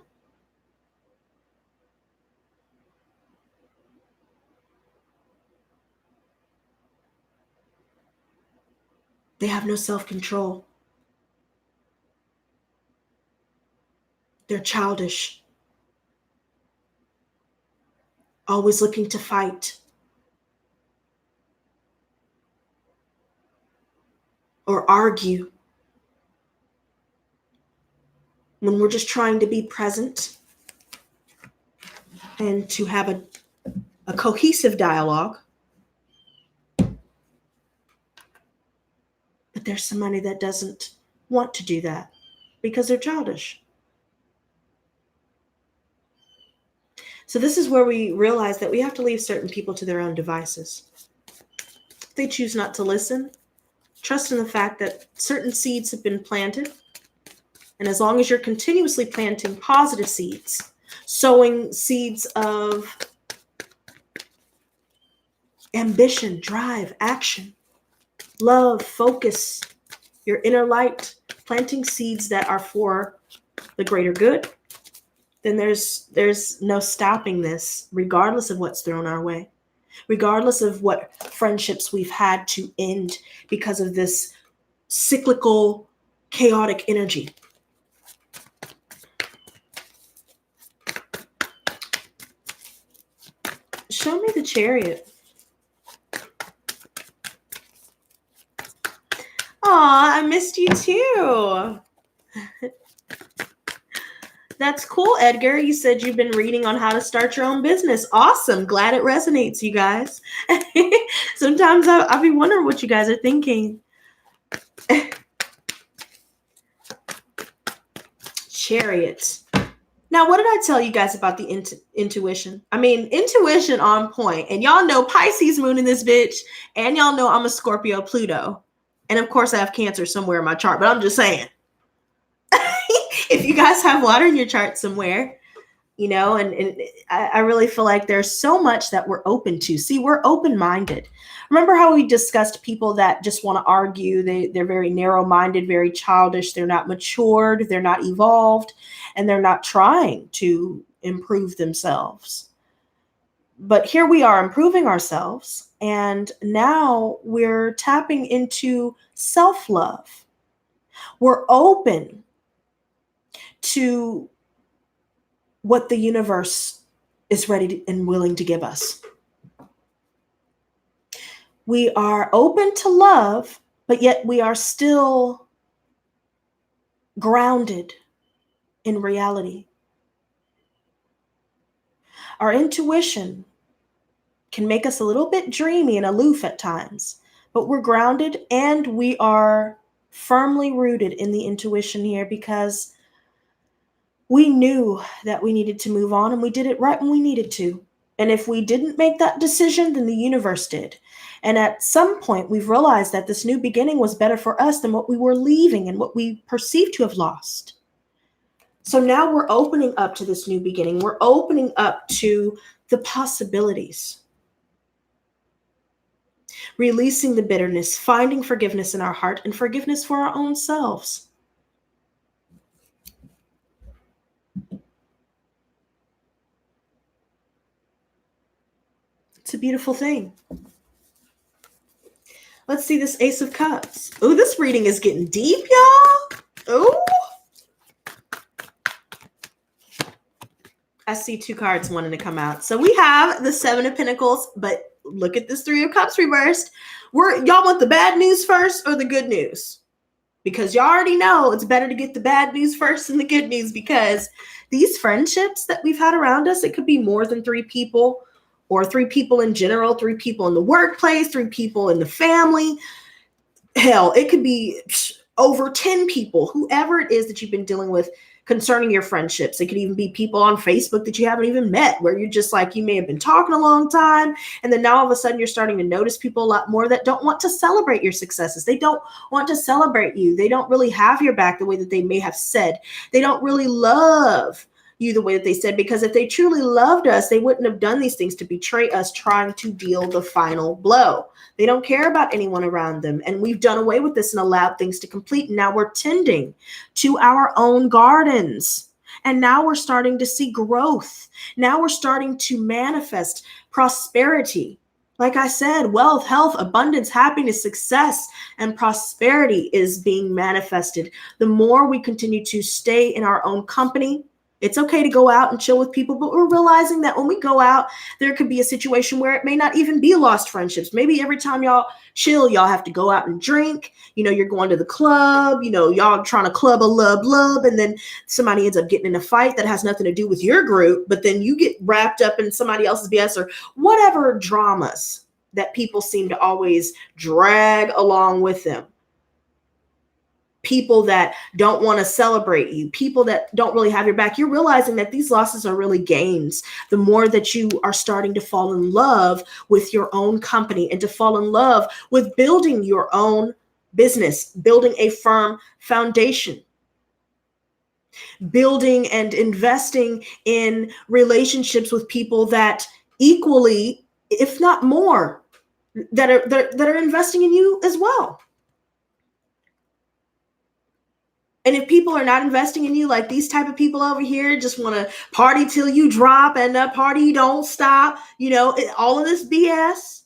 They have no self-control. They're childish, always looking to fight or argue when we're just trying to be present and to have a cohesive dialogue. But there's somebody that doesn't want to do that because they're childish. So this is where we realize that we have to leave certain people to their own devices. If they choose not to listen, trust in the fact that certain seeds have been planted. And as long as you're continuously planting positive seeds, sowing seeds of ambition, drive, action, love, focus, your inner light, planting seeds that are for the greater good, then there's no stopping this, regardless of what's thrown our way, regardless of what friendships we've had to end because of this cyclical, chaotic energy. Show me the Chariot. Aw, I missed you too. That's cool, Edgar. You said you've been reading on how to start your own business. Awesome. Glad it resonates, you guys. Sometimes I'll be wondering what you guys are thinking. Chariot. Now, what did I tell you guys about the intuition? I mean, intuition on point. And y'all know Pisces moon in this bitch. And y'all know I'm a Scorpio Pluto. And of course, I have Cancer somewhere in my chart. But I'm just saying. If you guys have water in your chart somewhere, and I really feel like there's so much that we're open to. See, we're open-minded. Remember how we discussed people that just want to argue? They're very narrow-minded, very childish. They're not matured. They're not evolved. And they're not trying to improve themselves. But here we are improving ourselves. And now we're tapping into self-love. We're open to what the universe is ready and willing to give us. We are open to love, but yet we are still grounded in reality. Our intuition can make us a little bit dreamy and aloof at times, but we're grounded and we are firmly rooted in the intuition here because we knew that we needed to move on and we did it right when we needed to. And if we didn't make that decision, then the universe did. And at some point, we've realized that this new beginning was better for us than what we were leaving and what we perceived to have lost. So now we're opening up to this new beginning. We're opening up to the possibilities. Releasing the bitterness, finding forgiveness in our heart and forgiveness for our own selves. It's a beautiful thing. Let's see this Ace of Cups. Oh, this reading is getting deep, y'all. Oh. I see two cards wanting to come out. So we have the Seven of Pentacles, but look at this Three of Cups reversed. Y'all want the bad news first or the good news? Because y'all already know it's better to get the bad news first than the good news, because these friendships that we've had around us, it could be more than 3 people, or 3 people in general, 3 people in the workplace, 3 people in the family. Hell, it could be over 10 people, whoever it is that you've been dealing with concerning your friendships. It could even be people on Facebook that you haven't even met, where you're just like, you may have been talking a long time, and then now all of a sudden you're starting to notice people a lot more that don't want to celebrate your successes. They don't want to celebrate you. They don't really have your back the way that they may have said. They don't really love you the way that they said, because if they truly loved us, they wouldn't have done these things to betray us, trying to deal the final blow. They don't care about anyone around them. And we've done away with this and allowed things to complete. And now we're tending to our own gardens. And now we're starting to see growth. Now we're starting to manifest prosperity. Like I said, wealth, health, abundance, happiness, success, and prosperity is being manifested. The more we continue to stay in our own company, it's okay to go out and chill with people, but we're realizing that when we go out, there could be a situation where it may not even be lost friendships. Maybe every time y'all chill, y'all have to go out and drink. You know, you're going to the club, you know, y'all trying to club a lub, and then somebody ends up getting in a fight that has nothing to do with your group, but then you get wrapped up in somebody else's BS or whatever dramas that people seem to always drag along with them. People that don't want to celebrate you, people that don't really have your back. You're realizing that these losses are really gains. The more that you are starting to fall in love with your own company and to fall in love with building your own business, building a firm foundation, building and investing in relationships with people that equally, if not more, that are investing in you as well. And if people are not investing in you, like these type of people over here, just want to party till you drop and party don't stop, you know, all of this BS.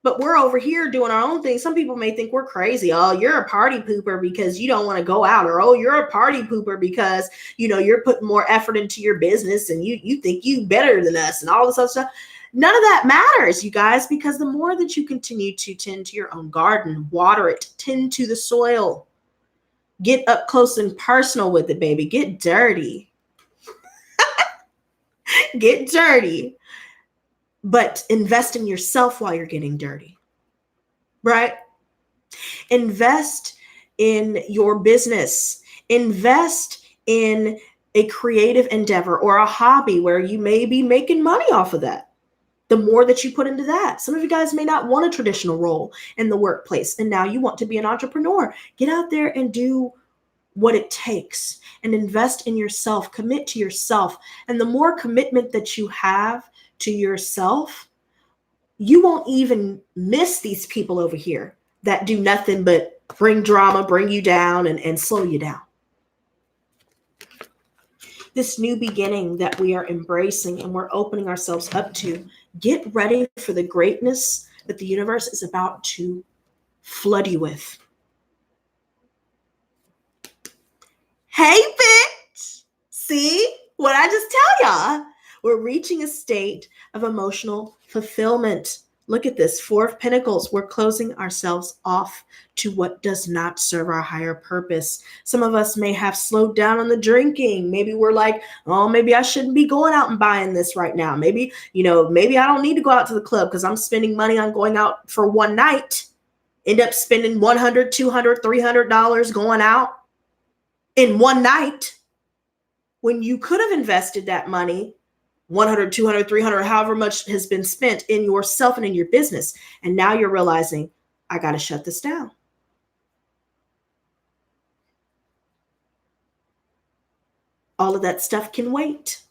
But we're over here doing our own thing. Some people may think we're crazy. Oh, you're a party pooper because you don't want to go out. Or, oh, you're a party pooper because, you know, you're putting more effort into your business and you think you better than us and all this other stuff. None of that matters, you guys, because the more that you continue to tend to your own garden, water it, tend to the soil, get up close and personal with it, baby. Get dirty. Get dirty. But invest in yourself while you're getting dirty. Right? Invest in your business. Invest in a creative endeavor or a hobby where you may be making money off of that. The more that you put into that. Some of you guys may not want a traditional role in the workplace, and now you want to be an entrepreneur. Get out there and do what it takes and invest in yourself, commit to yourself. And the more commitment that you have to yourself, you won't even miss these people over here that do nothing but bring drama, bring you down, and slow you down. This new beginning that we are embracing and we're opening ourselves up to, get ready for the greatness that the universe is about to flood you with. Hey, bitch. See what I just tell y'all? We're reaching a state of emotional fulfillment. Look at this. Four of Pentacles. We're closing ourselves off to what does not serve our higher purpose. Some of us may have slowed down on the drinking. Maybe we're like, oh, maybe I shouldn't be going out and buying this right now. Maybe, maybe I don't need to go out to the club because I'm spending money on going out for one night. End up spending $100, $200, $300 going out in one night when you could have invested that money 100, 200, 300, however much has been spent in yourself and in your business. And now you're realizing, I got to shut this down. All of that stuff can wait.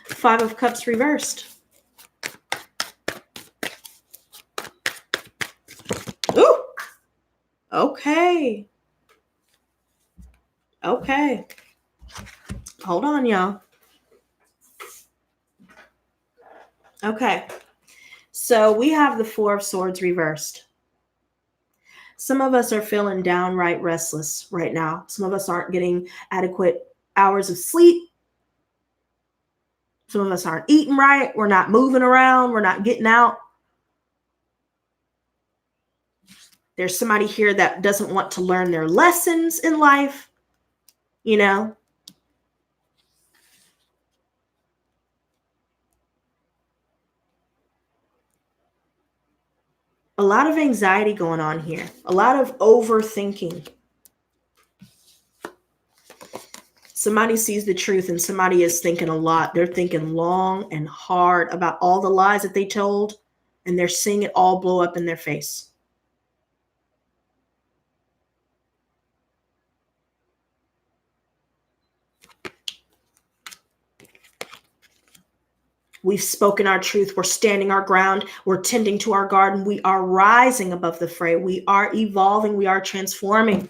Five of Cups reversed. Ooh. Okay. Okay. Hold on, y'all. Okay. So we have the Four of Swords reversed. Some of us are feeling downright restless right now. Some of us aren't getting adequate hours of sleep. Some of us aren't eating right. We're not moving around. We're not getting out. There's somebody here that doesn't want to learn their lessons in life, A lot of anxiety going on here. A lot of overthinking. Somebody sees the truth and somebody is thinking a lot. They're thinking long and hard about all the lies that they told, and they're seeing it all blow up in their face. We've spoken our truth. We're standing our ground. We're tending to our garden. We are rising above the fray. We are evolving. We are transforming.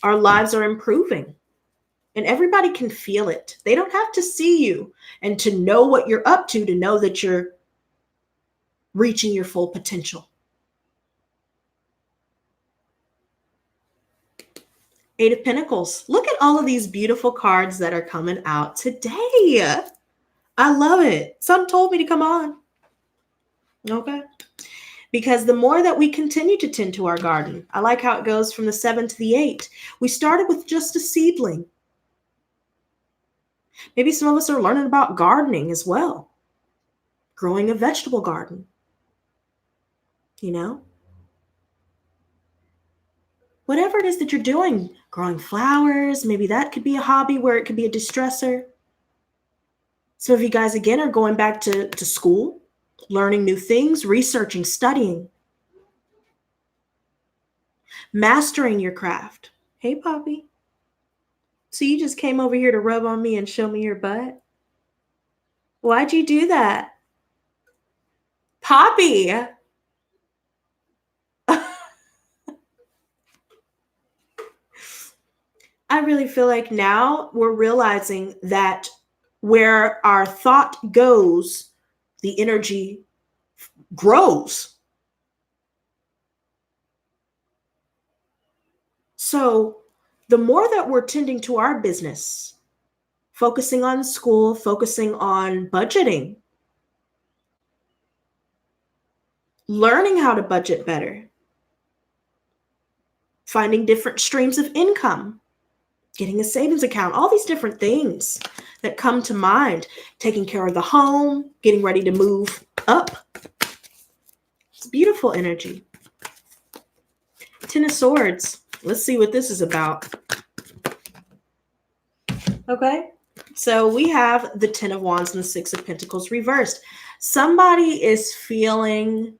Our lives are improving. And everybody can feel it. They don't have to see you and to know what you're up to know that you're reaching your full potential. Eight of Pentacles. Look at all of these beautiful cards that are coming out today. I love it. Something told me to come on. Okay. Because the more that we continue to tend to our garden, I like how it goes from the 7 to the 8. We started with just a seedling. Maybe some of us are learning about gardening as well. Growing a vegetable garden. Whatever it is that you're doing, growing flowers, maybe that could be a hobby where it could be a distressor. Some of you guys, again, are going back to school, learning new things, researching, studying, mastering your craft. Hey, Poppy. So you just came over here to rub on me and show me your butt? Why'd you do that? Poppy! I really feel like now we're realizing that where our thought goes, the energy grows. So the more that we're tending to our business, focusing on school, focusing on budgeting, learning how to budget better, finding different streams of income, getting a savings account, all these different things that come to mind, taking care of the home, getting ready to move up. It's beautiful energy. Ten of Swords. Let's see what this is about. Okay. So we have the Ten of Wands and the Six of Pentacles reversed. Somebody is feeling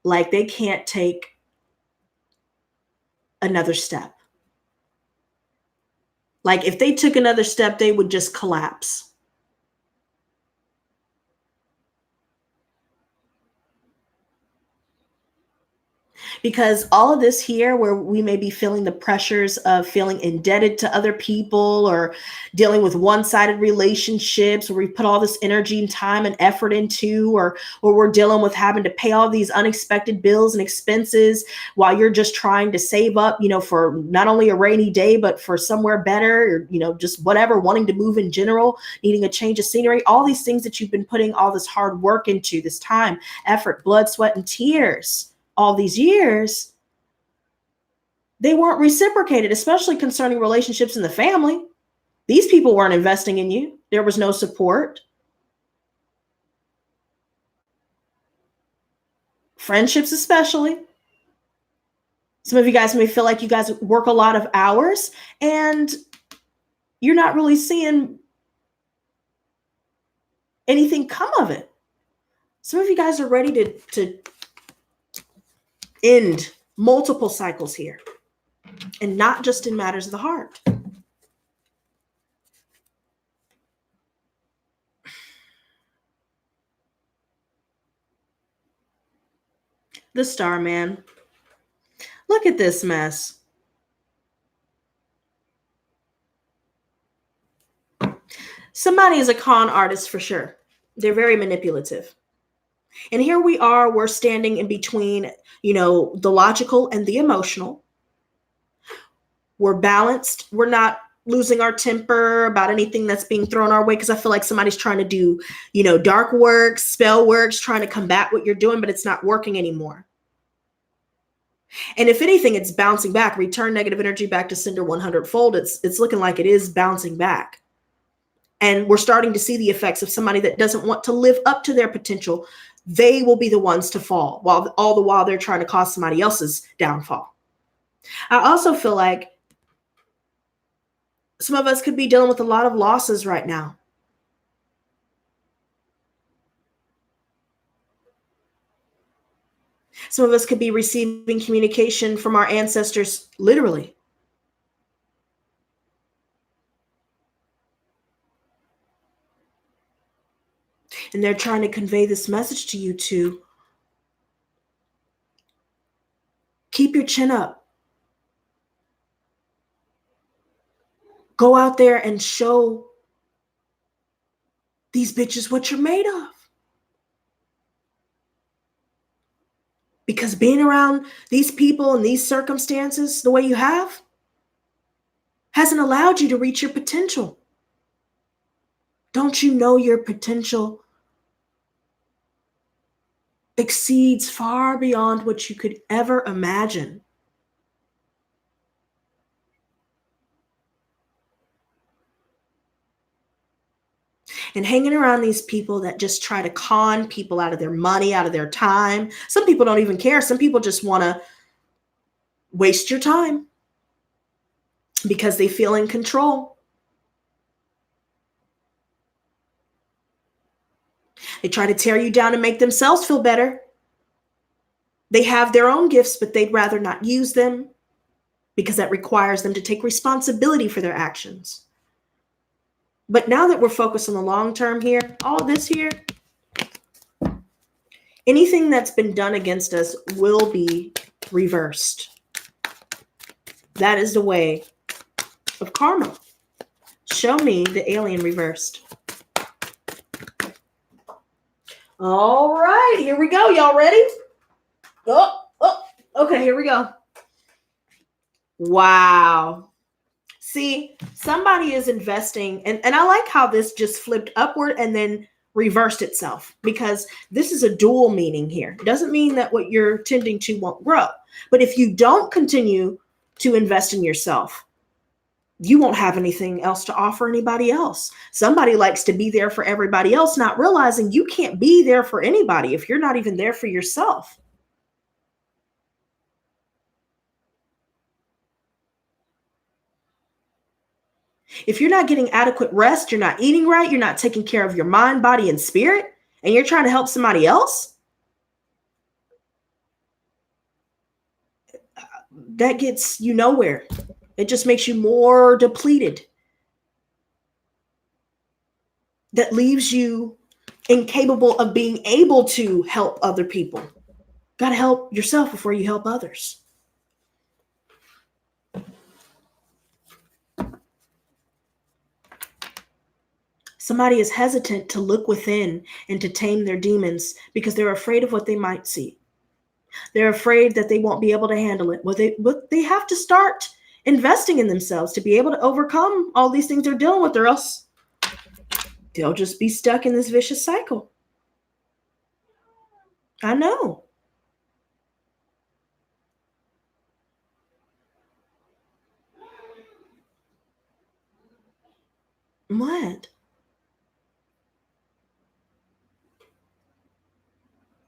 like they can't take another step. Like if they took another step, they would just collapse. Because all of this here, where we may be feeling the pressures of feeling indebted to other people or dealing with one-sided relationships where we put all this energy and time and effort into, or we're dealing with having to pay all these unexpected bills and expenses while you're just trying to save up, for not only a rainy day, but for somewhere better, or, just whatever, wanting to move in general, needing a change of scenery, all these things that you've been putting all this hard work into, this time, effort, blood, sweat, and tears all these years, they weren't reciprocated, especially concerning relationships in the family. These people weren't investing in you. There was no support. Friendships, especially. Some of you guys may feel like you guys work a lot of hours and you're not really seeing anything come of it. Some of you guys are ready to end multiple cycles here, and not just in matters of the heart. The Starman. Look at this mess. Somebody is a con artist for sure. They're very manipulative. And here we are, we're standing in between, the logical and the emotional. We're balanced. We're not losing our temper about anything that's being thrown our way, because I feel like somebody's trying to do, dark works, spell works, trying to combat what you're doing, but it's not working anymore. And if anything, it's bouncing back. Return negative energy back to sender 100-fold. It's looking like it is bouncing back. And we're starting to see the effects of somebody that doesn't want to live up to their potential. They will be the ones to fall, while all the while they're trying to cause somebody else's downfall. I also feel like some of us could be dealing with a lot of losses right now. Some of us could be receiving communication from our ancestors, literally. And they're trying to convey this message to you to keep your chin up. Go out there and show these bitches what you're made of. Because being around these people and these circumstances the way you have hasn't allowed you to reach your potential. Don't you know your potential exceeds far beyond what you could ever imagine? And hanging around these people that just try to con people out of their money, out of their time. Some people don't even care. Some people just want to waste your time because they feel in control. They try to tear you down and make themselves feel better. They have their own gifts, but they'd rather not use them because that requires them to take responsibility for their actions. But now that we're focused on the long term here, all this here, anything that's been done against us will be reversed. That is the way of karma. Show me the alien reversed. All right, here we go. Y'all ready? Okay, here we go. Wow. See, somebody is investing, and I like how this just flipped upward and then reversed itself, because this is a dual meaning here. It doesn't mean that what you're tending to won't grow. But if you don't continue to invest in yourself, you won't have anything else to offer anybody else. Somebody likes to be there for everybody else, not realizing you can't be there for anybody if you're not even there for yourself. If you're not getting adequate rest, you're not eating right, you're not taking care of your mind, body, and spirit, and you're trying to help somebody else, that gets you nowhere. It just makes you more depleted. That leaves you incapable of being able to help other people. Got to help yourself before you help others. Somebody is hesitant to look within and to tame their demons because they're afraid of what they might see. They're afraid that they won't be able to handle it. But they have to start investing in themselves to be able to overcome all these things they're dealing with, or else they'll just be stuck in this vicious cycle. I know. What?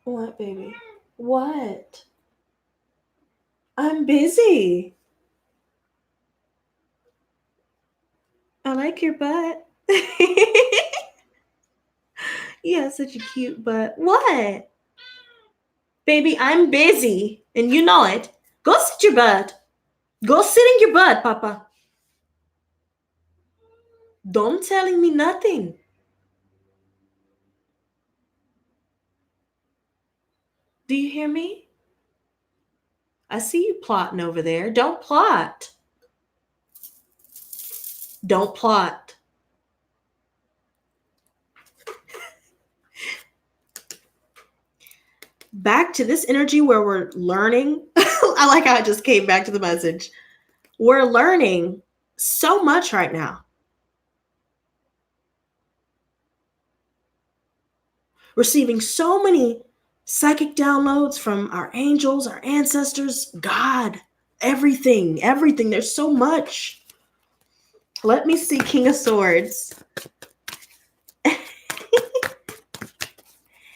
What, baby? What? I'm busy. I like your butt. You have such a cute butt. What? Baby, I'm busy, and you know it. Go sit your butt. Go sit in your butt, Papa. Don't telling me nothing. Do you hear me? I see you plotting over there. Don't plot. Don't plot. Back to this energy where we're learning. I like how I just came back to the message. We're learning so much right now. Receiving so many psychic downloads from our angels, our ancestors, God, everything. There's so much. Let me see King of Swords.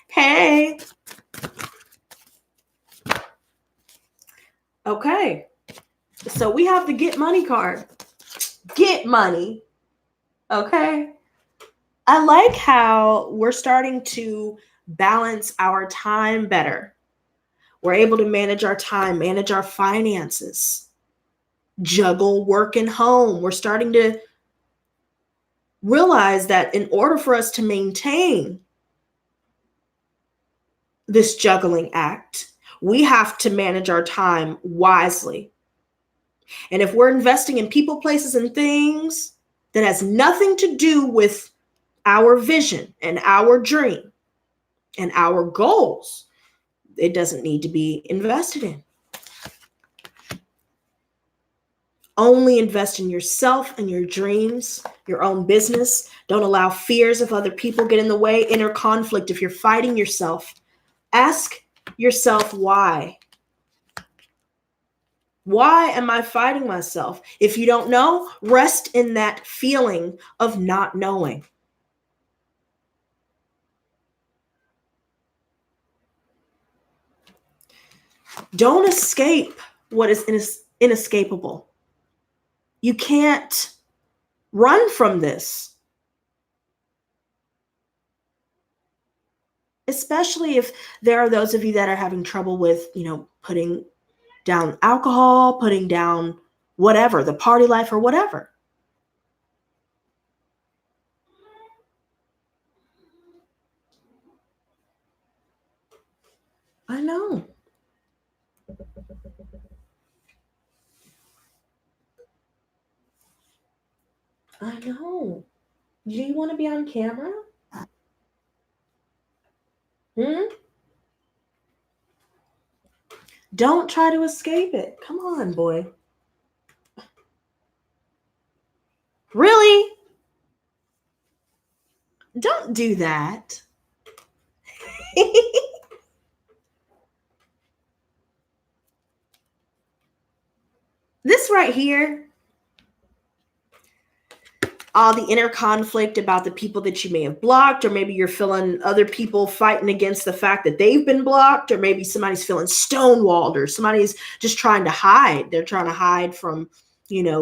Hey. Okay. So we have the get money card. Get money. Okay. I like how we're starting to balance our time better. We're able to manage our time, manage our finances, juggle work and home. We're starting to realize that in order for us to maintain this juggling act, we have to manage our time wisely. And if we're investing in people, places, and things that has nothing to do with our vision and our dream and our goals, it doesn't need to be invested in. Only invest in yourself and your dreams, your own business. Don't allow fears of other people get in the way. Inner conflict. If you're fighting yourself, ask yourself why. Why am I fighting myself? If you don't know, rest in that feeling of not knowing. Don't escape what is inescapable. You can't run from this. Especially if there are those of you that are having trouble with, putting down alcohol, putting down whatever, the party life or whatever. I know. I know. Do you want to be on camera? Don't try to escape it. Come on, boy. Really? Don't do that. This right here, all the inner conflict about the people that you may have blocked, or maybe you're feeling other people fighting against the fact that they've been blocked, or maybe somebody's feeling stonewalled, or somebody's just trying to hide. They're trying to hide from,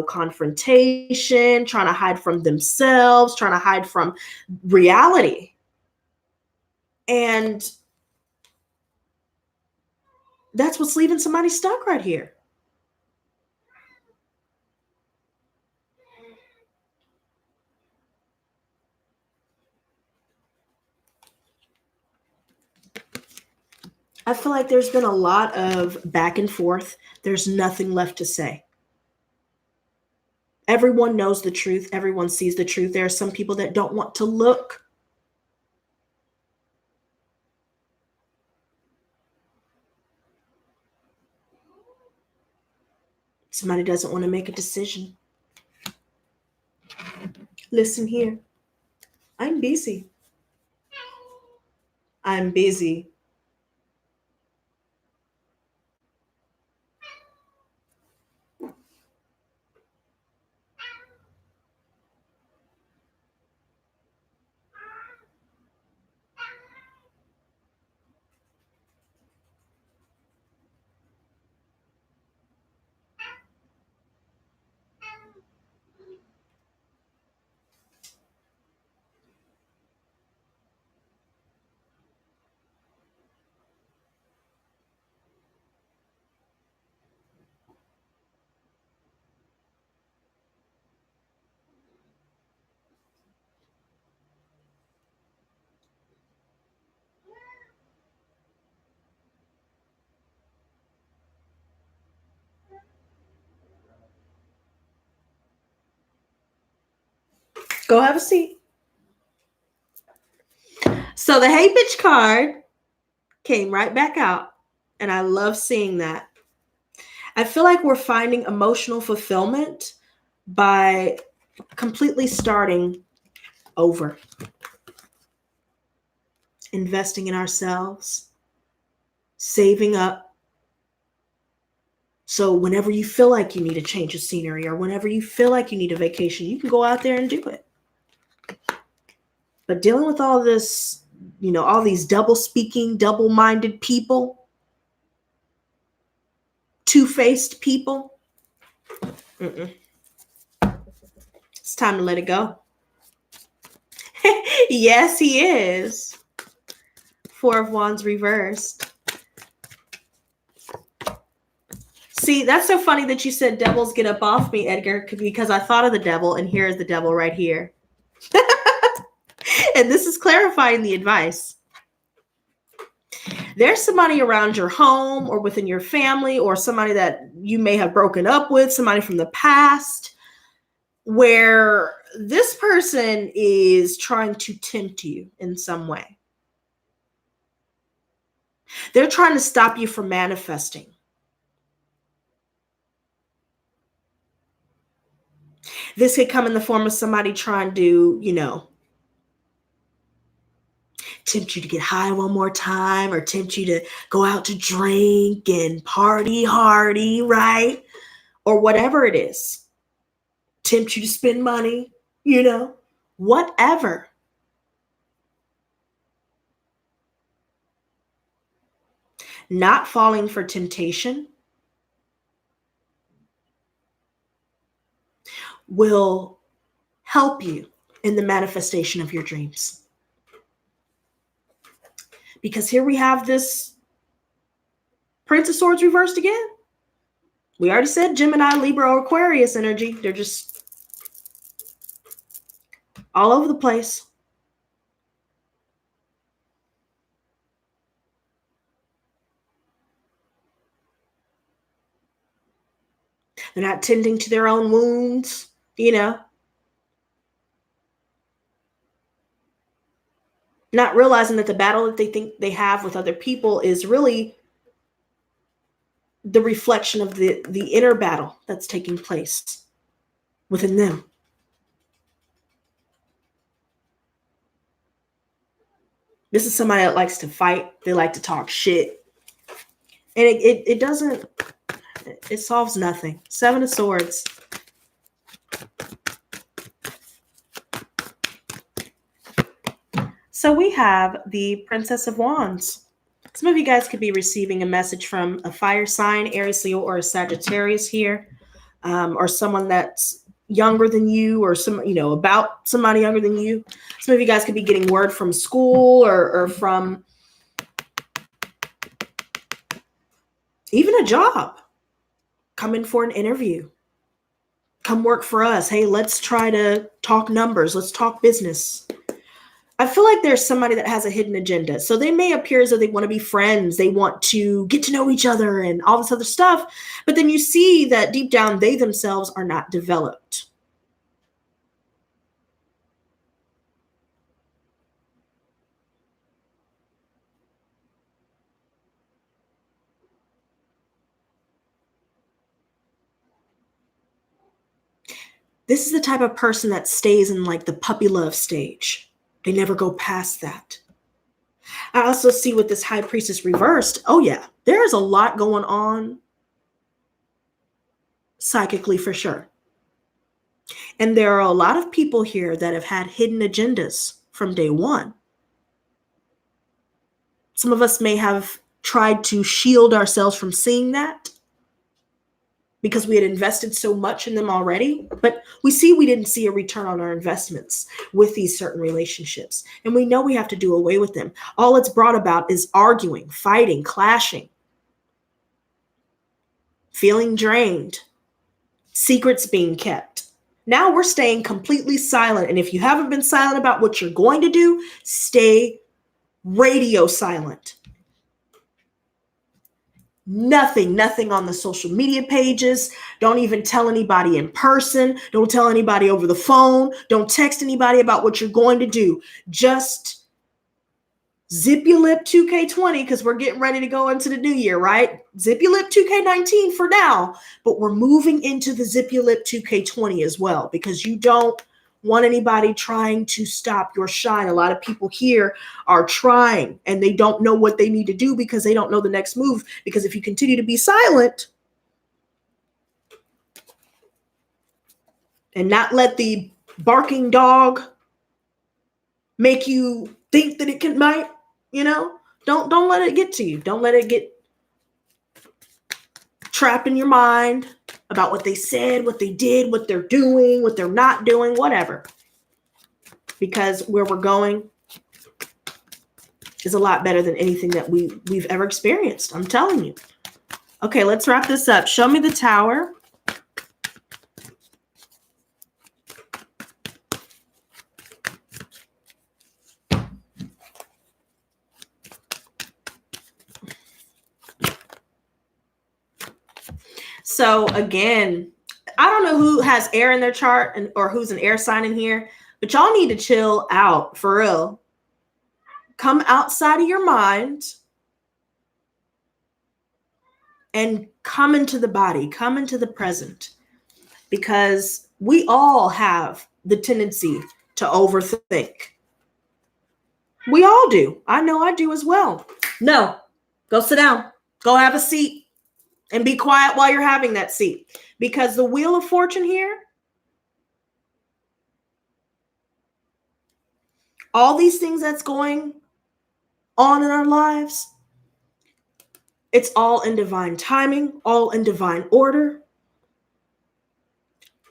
confrontation, trying to hide from themselves, trying to hide from reality. And that's what's leaving somebody stuck right here. I feel like there's been a lot of back and forth. There's nothing left to say. Everyone knows the truth. Everyone sees the truth. There are some people that don't want to look. Somebody doesn't want to make a decision. Listen here. I'm busy. I'm busy. Go have a seat. So the hey bitch card came right back out. And I love seeing that. I feel like we're finding emotional fulfillment by completely starting over. Investing in ourselves. Saving up. So whenever you feel like you need a change of scenery or whenever you feel like you need a vacation, you can go out there and do it. But dealing with all this, all these double-speaking, double-minded people, two-faced people, it's time to let it go. Yes, he is. Four of Wands reversed. See, that's so funny that you said devils get up off me, Edgar, because I thought of the devil, and here is the devil right here. And this is clarifying the advice. There's somebody around your home or within your family or somebody that you may have broken up with, somebody from the past, where this person is trying to tempt you in some way. They're trying to stop you from manifesting. This could come in the form of somebody trying to, tempt you to get high one more time or tempt you to go out to drink and party hardy, right? Or whatever it is. Tempt you to spend money, whatever. Not falling for temptation will help you in the manifestation of your dreams. Because here we have this Prince of Swords reversed again. We already said Gemini, Libra, or Aquarius energy. They're just all over the place. They're not tending to their own wounds, Not realizing that the battle that they think they have with other people is really the reflection of the inner battle that's taking place within them. This is somebody that likes to fight. They like to talk shit. And it solves nothing. Seven of Swords. So we have the Princess of Wands. Some of you guys could be receiving a message from a fire sign, Aries, Leo, or a Sagittarius here, or someone that's younger than you, or about somebody younger than you. Some of you guys could be getting word from school or from even a job. Come in for an interview. Come work for us. Hey, let's try to talk numbers. Let's talk business. I feel like there's somebody that has a hidden agenda. So they may appear as though they want to be friends. They want to get to know each other and all this other stuff. But then you see that deep down, they themselves are not developed. This is the type of person that stays in like the puppy love stage. They never go past that. I also see with this high priestess reversed, oh yeah, there's a lot going on psychically for sure. And there are a lot of people here that have had hidden agendas from day one. Some of us may have tried to shield ourselves from seeing that because we had invested so much in them already. But we didn't see a return on our investments with these certain relationships. And we know we have to do away with them. All it's brought about is arguing, fighting, clashing, feeling drained, secrets being kept. Now we're staying completely silent. And if you haven't been silent about what you're going to do, stay radio silent. Nothing on the social media pages. Don't even tell anybody in person. Don't tell anybody over the phone. Don't text anybody about what you're going to do. Just zip your lip 2K20 because we're getting ready to go into the new year, right? Zip your lip 2K19 for now, but we're moving into the zip your lip 2K20 as well because you don't want anybody trying to stop your shine. A lot of people here are trying and they don't know what they need to do because they don't know the next move. Because if you continue to be silent and not let the barking dog make you think that it might, don't let it get to you. Don't let it get trapped in your mind about what they said, what they did, what they're doing, what they're not doing, whatever. Because where we're going is a lot better than anything that we've ever experienced. I'm telling you. Okay, let's wrap this up. Show me the Tower. So again, I don't know who has air in their chart or who's an air sign in here, but y'all need to chill out for real. Come outside of your mind and come into the body, come into the present, because we all have the tendency to overthink. We all do. I know I do as well. No, go sit down, go have a seat and be quiet while you're having that seat, because the Wheel of Fortune here, all these things that's going on in our lives, it's all in divine timing, all in divine order.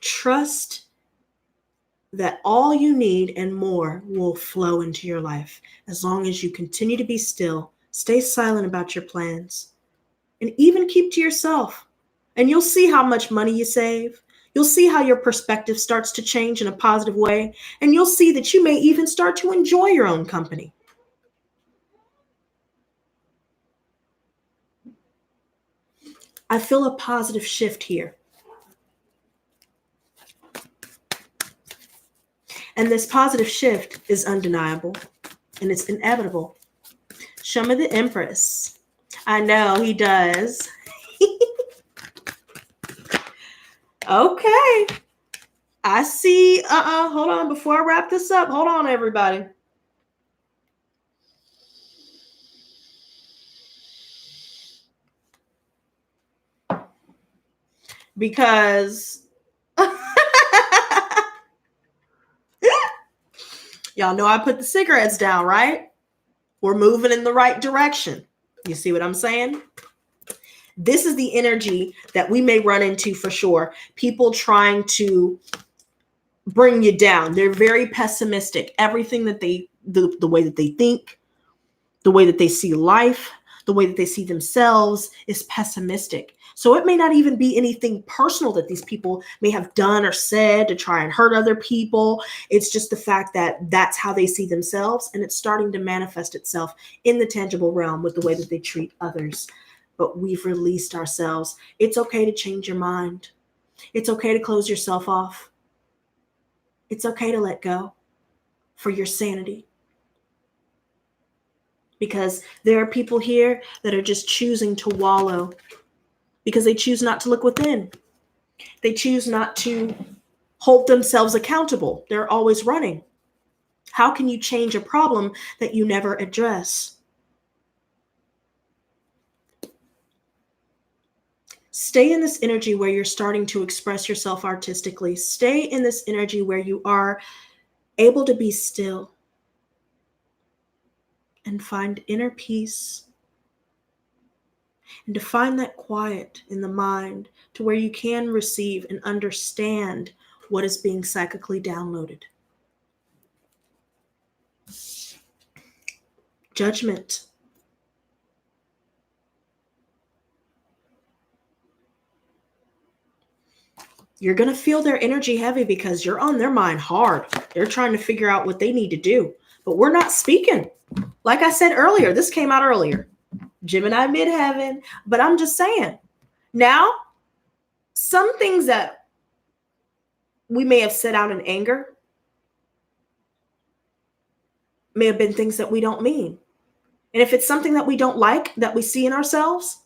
Trust that all you need and more will flow into your life as long as you continue to be still, stay silent about your plans, and even keep to yourself. And you'll see how much money you save. You'll see how your perspective starts to change in a positive way. And you'll see that you may even start to enjoy your own company. I feel a positive shift here. And this positive shift is undeniable and it's inevitable. Show me the Empress. I know he does. Okay. I see. Hold on. Before I wrap this up, hold on, everybody. Because y'all know I put the cigarettes down, right? We're moving in the right direction. You see what I'm saying? This is the energy that we may run into for sure. People trying to bring you down. They're very pessimistic. Everything that the way that they think, the way that they see life, The way that they see themselves is pessimistic. So it may not even be anything personal that these people may have done or said to try and hurt other people. It's just the fact that that's how they see themselves, and it's starting to manifest itself in the tangible realm with the way that they treat others. But we've released ourselves. It's okay to change your mind. It's okay to close yourself off. It's okay to let go for your sanity. Because there are people here that are just choosing to wallow because they choose not to look within. They choose not to hold themselves accountable. They're always running. How can you change a problem that you never address? Stay in this energy where you're starting to express yourself artistically. Stay in this energy where you are able to be still and find inner peace, and to find that quiet in the mind to where you can receive and understand what is being psychically downloaded. Judgment. You're going to feel their energy heavy because you're on their mind hard. They're trying to figure out what they need to do, but we're not speaking. Like I said earlier, this came out earlier. Gemini midheaven, but I'm just saying. Now, some things that we may have said out in anger may have been things that we don't mean. And if it's something that we don't like, that we see in ourselves,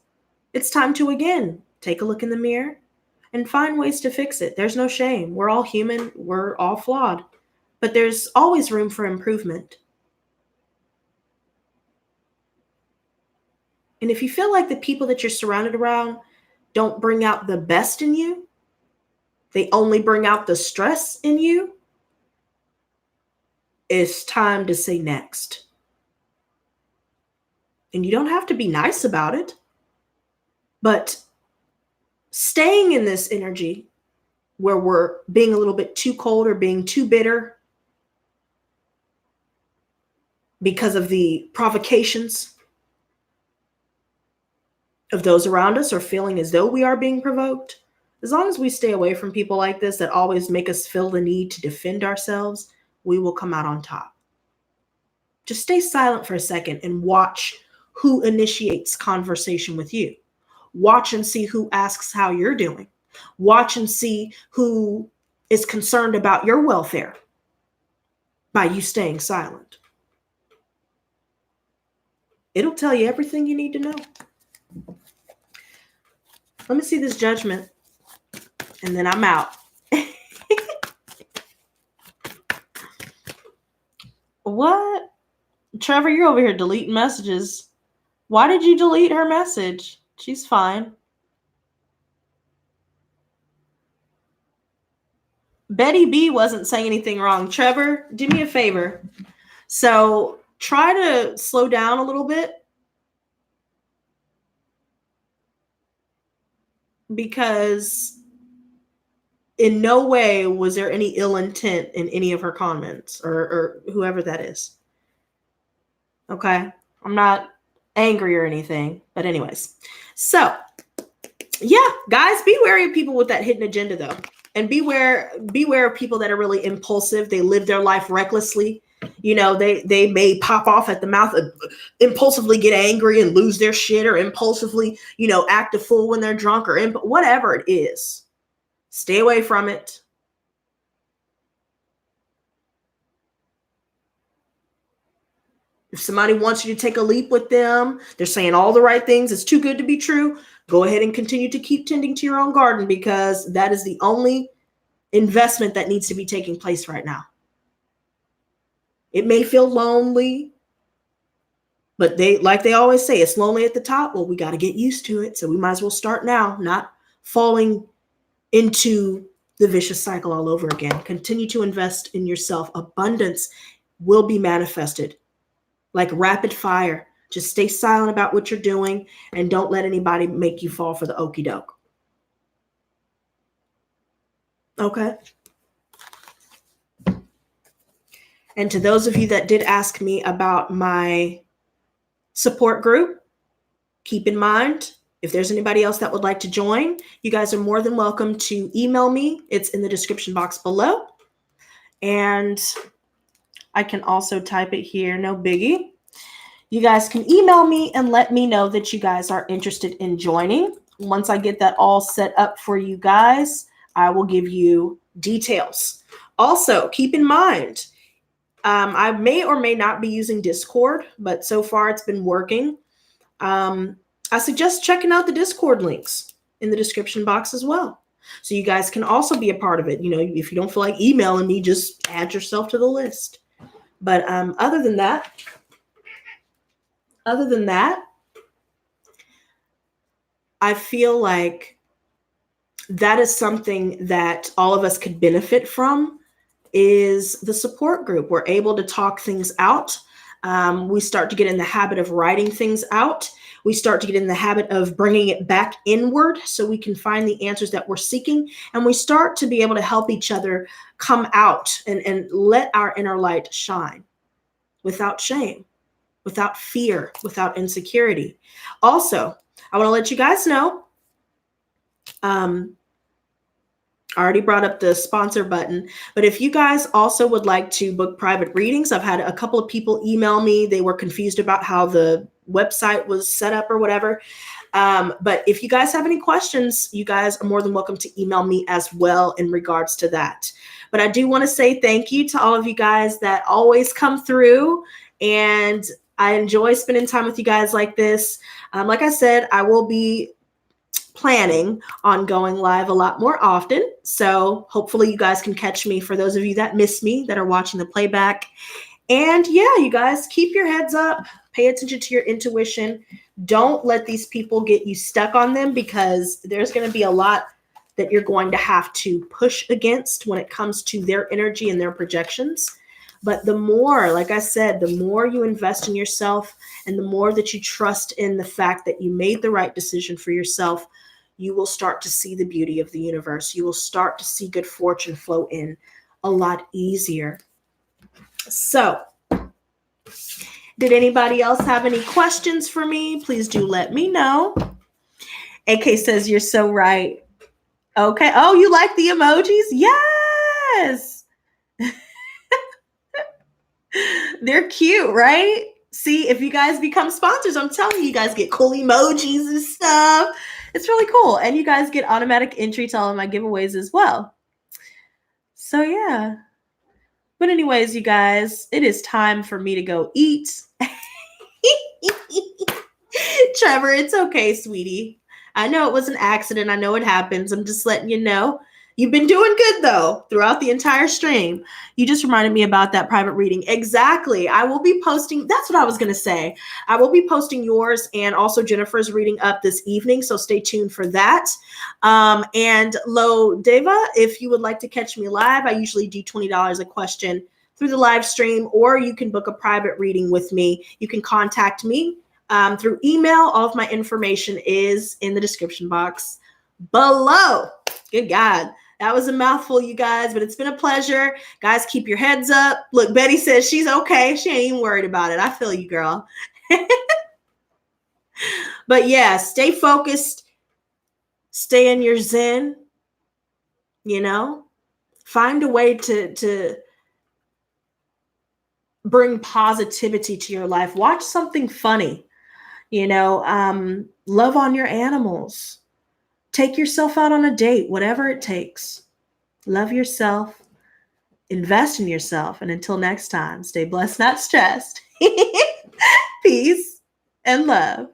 it's time to, again, take a look in the mirror and find ways to fix it. There's no shame. We're all human. We're all flawed. But there's always room for improvement. And if you feel like the people that you're surrounded around don't bring out the best in you, they only bring out the stress in you, it's time to say next. And you don't have to be nice about it, but staying in this energy where we're being a little bit too cold or being too bitter because of the provocations of those around us, or feeling as though we are being provoked, as long as we stay away from people like this that always make us feel the need to defend ourselves, we will come out on top. Just stay silent for a second and watch who initiates conversation with you. Watch and see who asks how you're doing. Watch and see who is concerned about your welfare by you staying silent. It'll tell you everything you need to know. Let me see this judgment, and then I'm out. What? Trevor, you're over here deleting messages. Why did you delete her message? She's fine. Betty B wasn't saying anything wrong. Trevor, do me a favor. So try to slow down a little bit, because in no way was there any ill intent in any of her comments, or whoever that is. Okay? I'm not angry or anything, but anyways. So, yeah, guys, be wary of people with that hidden agenda, though. And beware of people that are really impulsive. They live their life recklessly. You know, they may pop off at the mouth, impulsively get angry and lose their shit, or impulsively, act a fool when they're drunk, or whatever it is. Stay away from it. If somebody wants you to take a leap with them, they're saying all the right things, it's too good to be true, go ahead and continue to keep tending to your own garden, because that is the only investment that needs to be taking place right now. It may feel lonely, but like they always say, it's lonely at the top. Well, we got to get used to it. So we might as well start now, not falling into the vicious cycle all over again. Continue to invest in yourself. Abundance will be manifested like rapid fire. Just stay silent about what you're doing, and don't let anybody make you fall for the okie doke. Okay. And to those of you that did ask me about my support group, keep in mind, if there's anybody else that would like to join, you guys are more than welcome to email me. It's in the description box below. And I can also type it here, no biggie. You guys can email me and let me know that you guys are interested in joining. Once I get that all set up for you guys, I will give you details. Also, keep in mind, I may or may not be using Discord, but so far it's been working. I suggest checking out the Discord links in the description box as well. So you guys can also be a part of it. You know, if you don't feel like emailing me, just add yourself to the list. But other than that, I feel like that is something that all of us could benefit from, is the support group. We're able to talk things out. We start to get in the habit of writing things out. We start to get in the habit of bringing it back inward so we can find the answers that we're seeking. And we start to be able to help each other come out and let our inner light shine without shame, without fear, without insecurity. Also, I want to let you guys know, I already brought up the sponsor button, but if you guys also would like to book private readings, I've had a couple of people email me. They were confused about how the website was set up or whatever. But if you guys have any questions, you guys are more than welcome to email me as well in regards to that. But I do want to say thank you to all of you guys that always come through, and I enjoy spending time with you guys like this. Like I said, I will be planning on going live a lot more often. So hopefully you guys can catch me, for those of you that miss me, that are watching the playback. And yeah, you guys keep your heads up, pay attention to your intuition. Don't let these people get you stuck on them, because there's going to be a lot that you're going to have to push against when it comes to their energy and their projections. But the more, like I said, the more you invest in yourself and the more that you trust in the fact that you made the right decision for yourself, you will start to see the beauty of the universe. You will start to see good fortune flow in a lot easier. So, did anybody else have any questions for me? Please do let me know. AK says, you're so right. Okay. Oh, you like the emojis? Yes. They're cute, right? See, if you guys become sponsors, I'm telling you, you guys get cool emojis and stuff. It's really cool. And you guys get automatic entry to all of my giveaways as well. So yeah. But anyways, you guys, it is time for me to go eat. Trevor, it's okay, sweetie. I know it was an accident. I know it happens. I'm just letting you know. You've been doing good, though, throughout the entire stream. You just reminded me about that private reading. Exactly. I will be posting. That's what I was going to say. I will be posting yours and also Jennifer's reading up this evening, so stay tuned for that. And Lo Deva, if you would like to catch me live, I usually do $20 a question through the live stream, or you can book a private reading with me. You can contact me through email. All of my information is in the description box below. Good God. That was a mouthful, you guys, but it's been a pleasure. Guys, keep your heads up. Look, Betty says she's okay. She ain't even worried about it. I feel you, girl. But yeah, stay focused. Stay in your zen. You know, find a way to bring positivity to your life. Watch something funny. You know, love on your animals. Take yourself out on a date, whatever it takes. Love yourself. Invest in yourself. And until next time, stay blessed, not stressed. Peace and love.